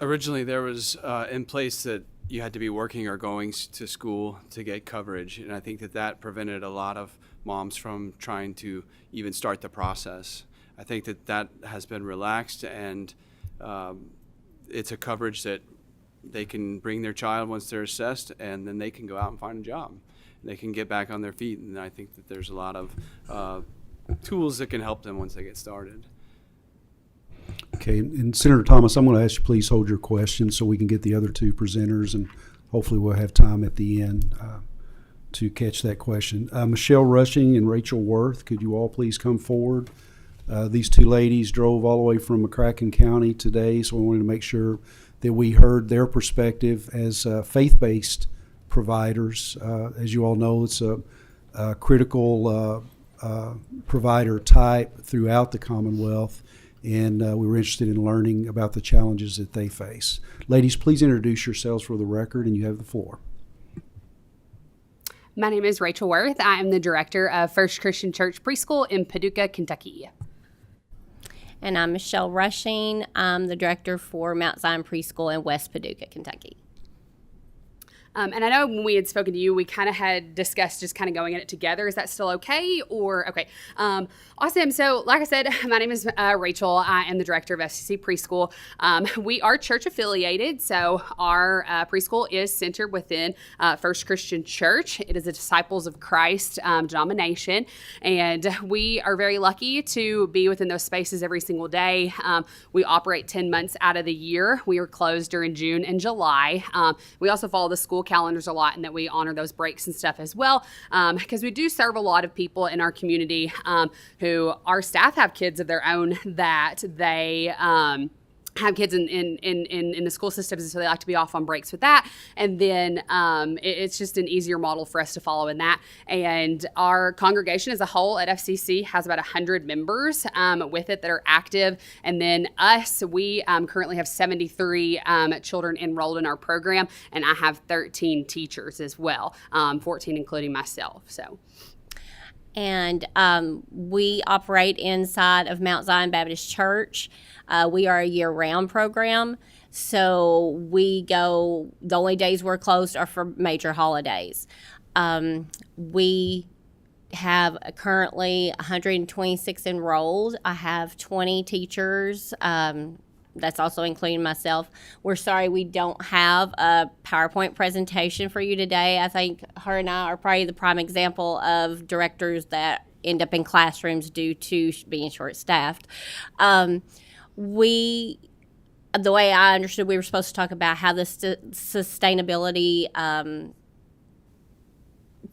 Originally, there was in place that you had to be working or going to school to get coverage, and I think that prevented a lot of moms from trying to even start the process. I think that has been relaxed, and it's a coverage that they can bring their child once they're assessed, and then they can go out and find a job. They can get back on their feet, and I think that there's a lot of tools that can help them once they get started. Okay, and Senator Thomas, I'm going to ask you please hold your question so we can get the other two presenters, and hopefully we'll have time at the end to catch that question. Michelle Rushing and Rachel Worth, could you all please come forward? These two ladies drove all the way from McCracken County today, so we wanted to make sure that we heard their perspective as faith-based providers. As you all know, it's a critical provider type throughout the Commonwealth, and we were interested in learning about the challenges that they face. Ladies, please introduce yourselves for the record, and you have the floor. My name is Rachel Worth. I am the director of First Christian Church Preschool in Paducah, Kentucky. And I'm Michelle Rushing. I'm the director for Mount Zion Preschool in West Paducah, Kentucky. And I know when we had spoken to you, we kind of had discussed just kind of going at it together. Is that still okay? Or okay. Awesome. So like I said, my name is Rachel. I am the director of FCC Preschool. We are church affiliated. So our preschool is centered within First Christian Church. It is a Disciples of Christ denomination. And we are very lucky to be within those spaces every single day. We operate 10 months out of the year. We are closed during June and July. We also follow the school calendars a lot, and that we honor those breaks and stuff as well, because we do serve a lot of people in our community who our staff have kids of their own that they have kids in the school systems, and so they like to be off on breaks with that. And then it's just an easier model for us to follow in that. And our congregation as a whole at FCC has about 100 members with it that are active. And then us, we currently have 73 children enrolled in our program, and I have 13 teachers as well, 14 including myself. So. And we operate inside of Mount Zion Baptist Church. We are a year-round program, so we go, the only days we're closed are for major holidays. We have currently 126 enrolled. I have 20 teachers. That's also including myself. We're sorry we don't have a PowerPoint presentation for you today. I think her and I are probably the prime example of directors that end up in classrooms due to being short-staffed. The way I understood, we were supposed to talk about how the sustainability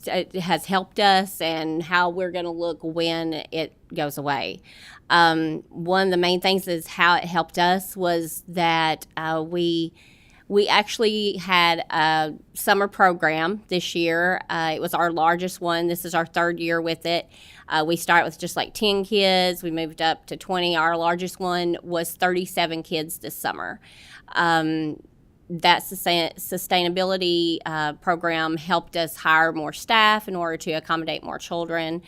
it has helped us and how we're going to look when it goes away. One of the main things is how it helped us was that we actually had a summer program this year. It was our largest one. This is our third year with it. We started with just like 10 kids. We moved up to 20. Our largest one was 37 kids this summer. That sustainability program helped us hire more staff in order to accommodate more children.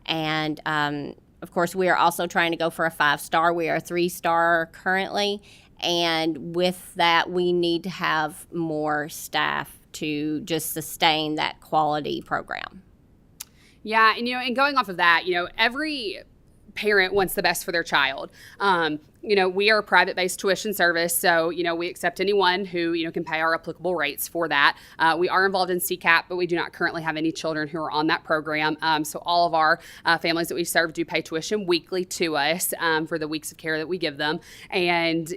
And, of course, we are also trying to go for a 5-star. We are a 3-star currently. And with that, we need to have more staff to just sustain that quality program. Yeah, and and going off of that, every parent wants the best for their child. We are a private-based tuition service, so, we accept anyone who, can pay our applicable rates for that. We are involved in CCAP, but we do not currently have any children who are on that program. So all of our families that we serve do pay tuition weekly to us for the weeks of care that we give them. And,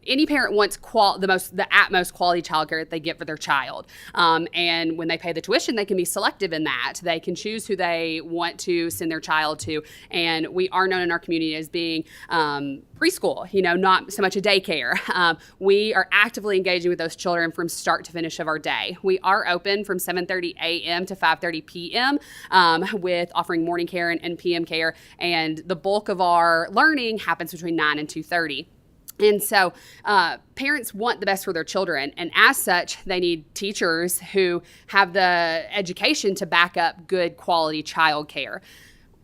any parent wants the utmost quality childcare that they get for their child. And when they pay the tuition, they can be selective in that. They can choose who they want to send their child to. And we are known in our community as being preschool, not so much a daycare. We are actively engaging with those children from start to finish of our day. We are open from 7:30 a.m. to 5:30 p.m. With offering morning care and PM care. And the bulk of our learning happens between 9 and 2:30. And so parents want the best for their children. And as such, they need teachers who have the education to back up good quality childcare.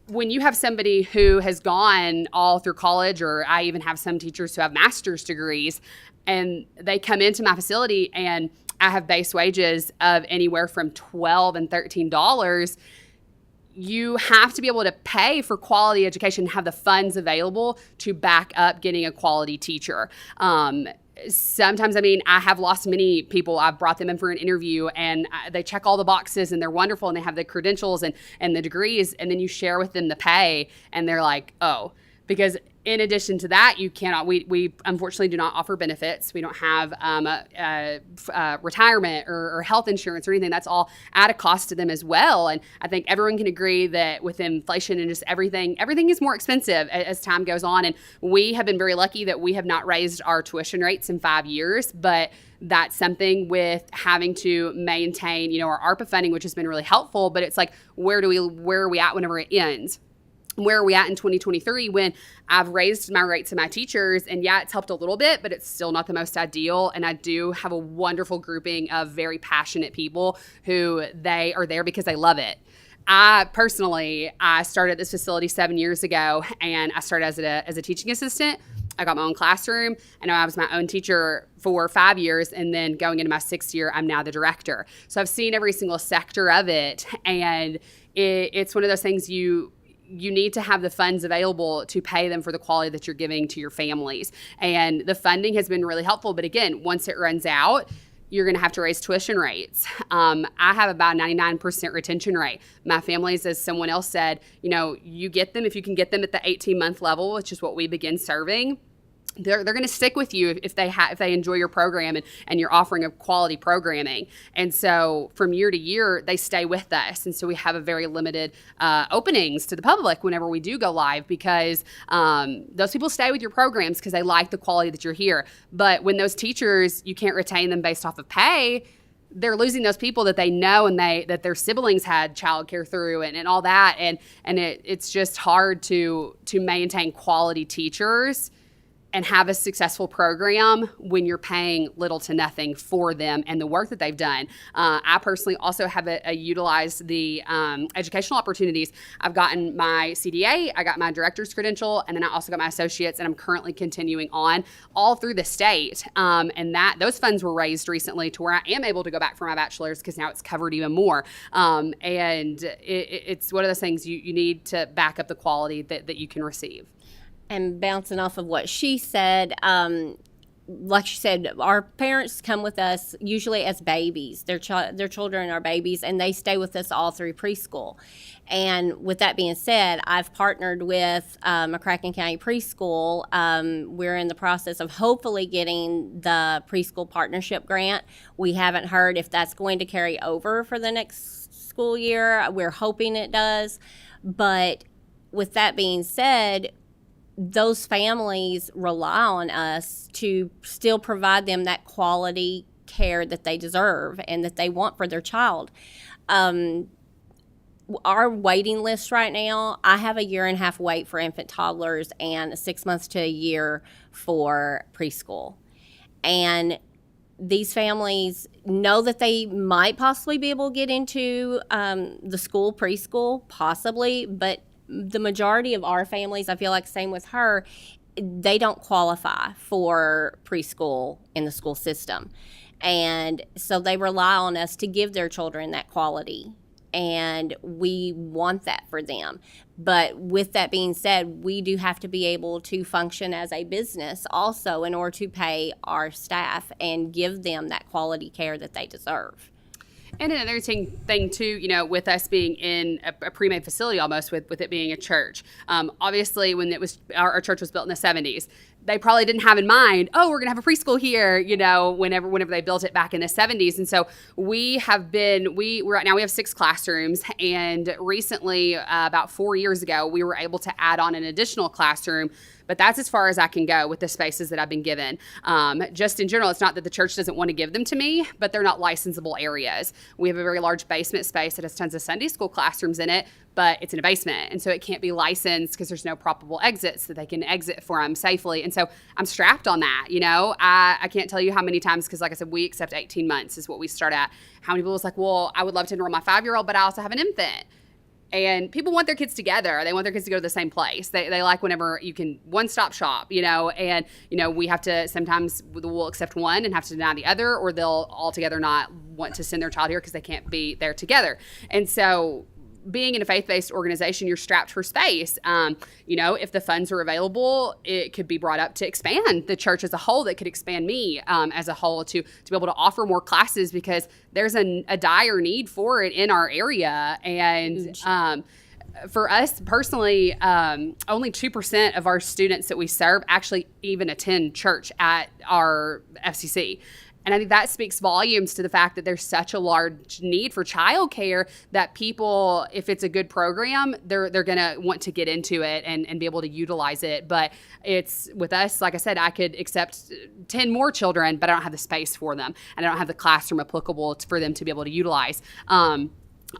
When you have somebody who has gone all through college, or I even have some teachers who have master's degrees, and they come into my facility and I have base wages of anywhere from $12 and $13, you have to be able to pay for quality education and have the funds available to back up getting a quality teacher. Sometimes, I have lost many people. I've brought them in for an interview and they check all the boxes and they're wonderful and they have the credentials and the degrees, and then you share with them the pay and they're like, oh, because in addition to that, you cannot, we unfortunately do not offer benefits. We don't have retirement or health insurance or anything. That's all at a cost to them as well. And I think everyone can agree that with inflation and just everything is more expensive as time goes on. And we have been very lucky that we have not raised our tuition rates in 5 years, but that's something with having to maintain, our ARPA funding, which has been really helpful, but it's like, where are we at whenever it ends? Where are we at in 2023 when I've raised my rates to my teachers? And yeah, it's helped a little bit, but it's still not the most ideal. And I do have a wonderful grouping of very passionate people who they are there because they love it. I started this facility 7 years ago, and I started as a teaching assistant. I got my own classroom. I know I was my own teacher for 5 years, and then going into my 6th year, I'm now the director. So I've seen every single sector of it, and it's one of those things you need to have the funds available to pay them for the quality that you're giving to your families. And the funding has been really helpful. But again, once it runs out, you're going to have to raise tuition rates. I have about 99% retention rate. My families, as someone else said, you get them, if you can get them at the 18-month level, which is what we begin serving, they're going to stick with you if they enjoy your program and you're offering a quality programming. And so from year to year, they stay with us. And so we have a very limited openings to the public whenever we do go live, because those people stay with your programs because they like the quality that you're here. But when those teachers, you can't retain them based off of pay, they're losing those people that they know and that their siblings had childcare through and all that. And it's just hard to maintain quality teachers and have a successful program when you're paying little to nothing for them and the work that they've done. I personally also have utilized the educational opportunities. I've gotten my CDA, I got my director's credential, and then I also got my associates, and I'm currently continuing on all through the state. And those funds were raised recently to where I am able to go back for my bachelor's because now it's covered even more. And it's one of those things you need to back up the quality that you can receive. And bouncing off of what she said, like she said, our parents come with us usually as babies. Their children are babies, and they stay with us all through preschool. And with that being said, I've partnered with McCracken County Preschool. We're in the process of hopefully getting the Preschool Partnership grant. We haven't heard if that's going to carry over for the next school year. We're hoping it does. But with that being said, those families rely on us to still provide them that quality care that they deserve and that they want for their child. Our waiting list right now, I have a 1.5 year wait for infant toddlers and 6 months to a year for preschool. And these families know that they might possibly be able to get into the school, preschool, possibly, but the majority of our families, I feel like same with her, they don't qualify for preschool in the school system. And so they rely on us to give their children that quality and we want that for them. But with that being said, we do have to be able to function as a business also in order to pay our staff and give them that quality care that they deserve. And another thing too, with us being in a pre-made facility almost, with it being a church. Obviously, when it was our church was built in the 70s, they probably didn't have in mind, we're going to have a preschool here, whenever they built it back in the 70s. And so right now we have 6 classrooms. And recently, about 4 years ago, we were able to add on an additional classroom. But that's as far as I can go with the spaces that I've been given. Just in general, it's not that the church doesn't want to give them to me, but they're not licensable areas. We have a very large basement space that has tons of Sunday school classrooms in it, but it's in a basement. And so it can't be licensed because there's no probable exits that they can exit for them safely. And so I'm strapped on that, I can't tell you how many times, because like I said, we accept 18 months is what we start at. How many people was like, well, I would love to enroll my 5-year-old, but I also have an infant. And people want their kids together. They want their kids to go to the same place. They like whenever you can one-stop shop, and, we have to sometimes we'll accept one and have to deny the other, or they'll altogether not want to send their child here because they can't be there together. And so being in a faith-based organization, you're strapped for space. If the funds are available, it could be brought up to expand the church as a whole. That could expand me as a whole to be able to offer more classes, because there's a dire need for it in our area. And for us personally, only 2% of our students that we serve actually even attend church at our FCC. And I think that speaks volumes to the fact that there's such a large need for childcare that people, if it's a good program, they're going to want to get into it and be able to utilize it. But it's with us, like I said, I could accept 10 more children, but I don't have the space for them. And I don't have the classroom applicable for them to be able to utilize.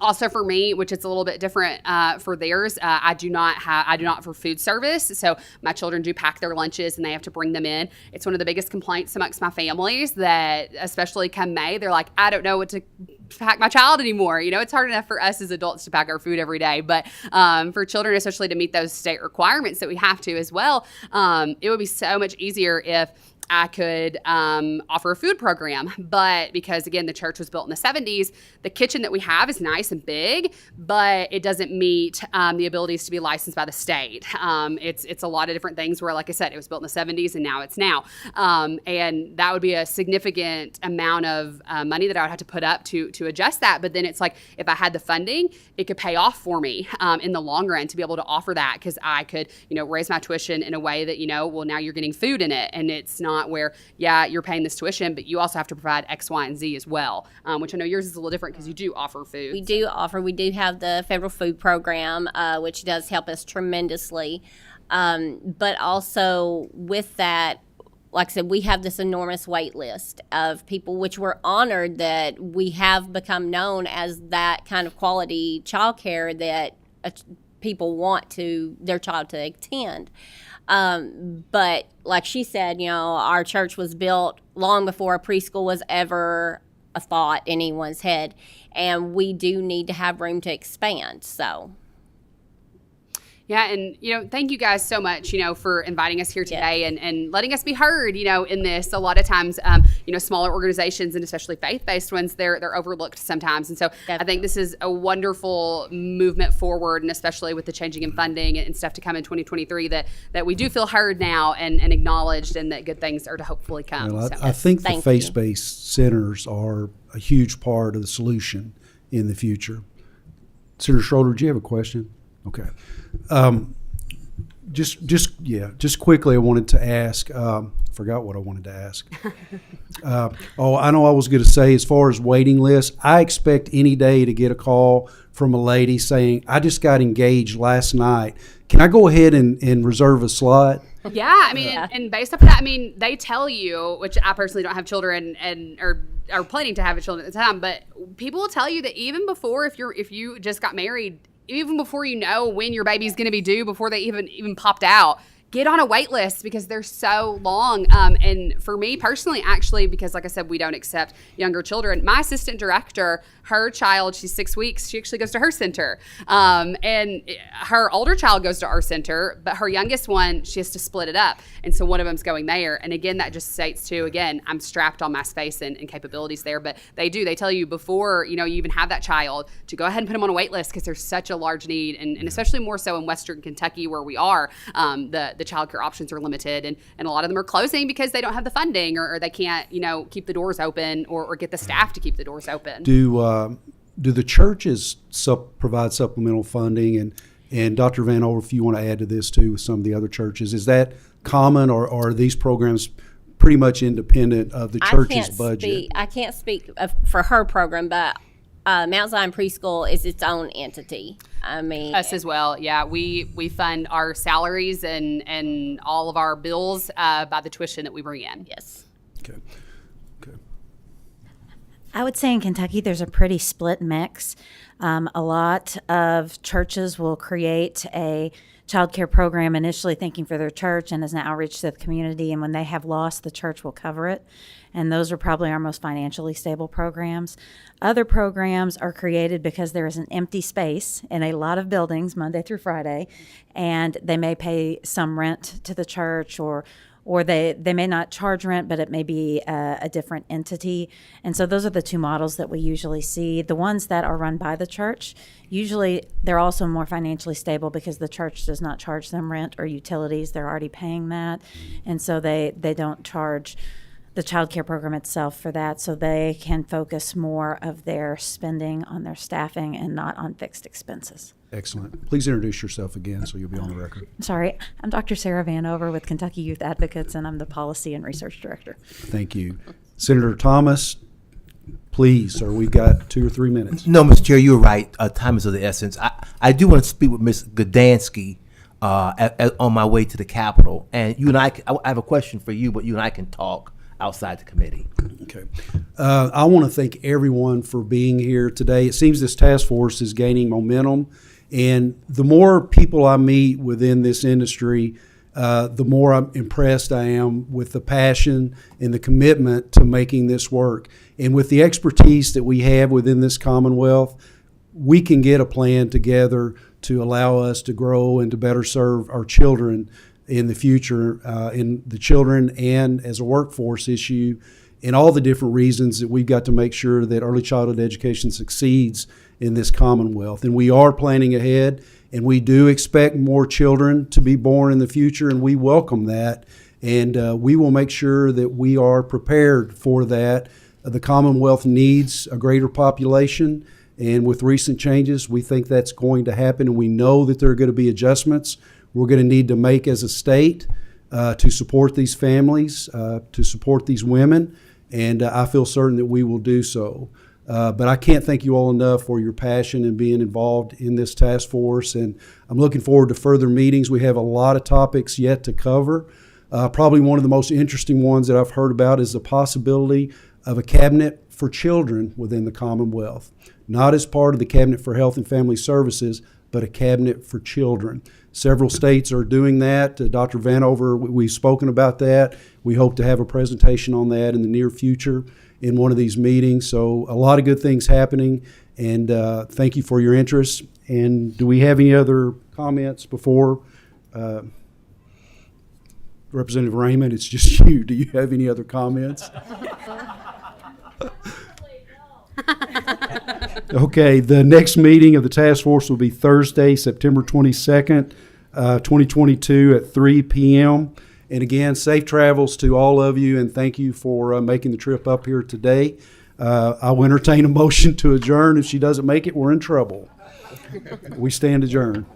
Also for me, which it's a little bit different for theirs, I do not offer food service. So my children do pack their lunches and they have to bring them in. It's one of the biggest complaints amongst my families that, especially come May, they're like, I don't know what to pack my child anymore. It's hard enough for us as adults to pack our food every day, but for children, especially to meet those state requirements that we have to as well, it would be so much easier if I could offer a food program. But because, again, the church was built in the 70s, the kitchen that we have is nice and big, but it doesn't meet the abilities to be licensed by the state. It's a lot of different things where, like I said, it was built in the 70s and now it's now. And that would be a significant amount of money that I would have to put up to adjust that. But then it's like, if I had the funding, it could pay off for me in the long run to be able to offer that, because I could, raise my tuition in a way that, well, now you're getting food in it. And it's not where, you're paying this tuition, but you also have to provide X, Y, and Z as well, which I know yours is a little different because you do offer food. We do have the federal food program, which does help us tremendously. But also with that, like I said, we have this enormous wait list of people, which we're honored that we have become known as that kind of quality childcare that people want their child to attend. But like she said, our church was built long before a preschool was ever a thought in anyone's head, and we do need to have room to expand. So. Yeah, and, thank you guys so much, for inviting us here today and letting us be heard, in this. A lot of times, smaller organizations and especially faith-based ones, they're overlooked sometimes. And so Definitely. I think this is a wonderful movement forward, and especially with the changing in funding and stuff to come in 2023, that we do feel heard now and acknowledged, and that good things are to hopefully come. Well, I think the faith-based centers are a huge part of the solution in the future. Senator Schroeder, do you have a question? Okay. Just quickly, I wanted to ask, forgot what I wanted to ask. I know I was going to say, as far as waiting lists, I expect any day to get a call from a lady saying, I just got engaged last night. Can I go ahead and reserve a slot? Yeah, I mean, and based off of that, they tell you, which I personally don't have children and are planning to have children at the time, but people will tell you that even before, if you just got married, even before you know when your baby's going to be due, before they even popped out, get on a wait list, because they're so long. And for me personally, actually, because like I said, we don't accept younger children, my assistant director her child, she's 6 weeks, she actually goes to her center. And her older child goes to our center, but her youngest one, she has to split it up. And so one of them's going there. And again, that just states too, again, I'm strapped on my space and capabilities there. But they tell you before, you even have that child to go ahead and put them on a wait list, because there's such a large need. And especially more so in Western Kentucky where we are, the child care options are limited. And a lot of them are closing because they don't have the funding, or they can't, keep the doors open or get the staff to keep the doors open. Do the churches provide supplemental funding? And Dr. Vanover, if you want to add to this too with some of the other churches, is that common, or are these programs pretty much independent of the church's budget? I can't speak for her program, but Mount Zion Preschool is its own entity. I mean, us as well. Yeah, we fund our salaries and all of our bills by the tuition that we bring in. Yes. Okay. I would say in Kentucky there's a pretty split mix. A lot of churches will create a child care program initially thinking for their church and as an outreach to the community, and when they have lost, the church will cover it. And those are probably our most financially stable programs. Other programs are created because there is an empty space in a lot of buildings Monday through Friday, and they may pay some rent to the church, or they may not charge rent, but it may be a different entity. And so those are the two models that we usually see. The ones that are run by the church, usually they're also more financially stable because the church does not charge them rent or utilities. They're already paying that. And so they don't charge the child care program itself for that, so they can focus more of their spending on their staffing and not on fixed expenses. Excellent. Please introduce yourself again so you'll be on the record. Sorry, I'm Dr. Sarah Vanover with Kentucky Youth Advocates, and I'm the Policy and Research Director. Thank you. Senator Thomas, please, sir, we've got 2 or 3 minutes. No, Mr. Chair, you're right. Time is of the essence. I do want to speak with Ms. Godansky on my way to the Capitol. And you and I have a question for you, but you and I can talk outside the committee. Okay. I want to thank everyone for being here today. It seems this task force is gaining momentum, and the more people I meet within this industry, the more I'm impressed I am with the passion and the commitment to making this work. And with the expertise that we have within this Commonwealth, we can get a plan together to allow us to grow and to better serve our children in the future, in the children and as a workforce issue, and all the different reasons that we've got to make sure that early childhood education succeeds in this Commonwealth. And we are planning ahead, and we do expect more children to be born in the future, and we welcome that. And we will make sure that we are prepared for that. The Commonwealth needs a greater population, and with recent changes, we think that's going to happen, and we know that there are going to be adjustments we're going to need to make as a state to support these families, to support these women, and I feel certain that we will do so. But I can't thank you all enough for your passion and being involved in this task force, and I'm looking forward to further meetings. We have a lot of topics yet to cover. Probably one of the most interesting ones that I've heard about is the possibility of a cabinet for children within the Commonwealth, not as part of the Cabinet for Health and Family Services, but a cabinet for children. Several states are doing that. Dr. Vanover, we've spoken about that. We hope to have a presentation on that in the near future in one of these meetings. So a lot of good things happening, and thank you for your interest. And do we have any other comments before Representative Raymond? It's just you. Do you have any other comments? Okay, the next meeting of the task force will be Thursday, September 22nd, 2022 at 3 p.m. And again, safe travels to all of you, and thank you for making the trip up here today. I will entertain a motion to adjourn. If she doesn't make it, we're in trouble. We stand adjourned.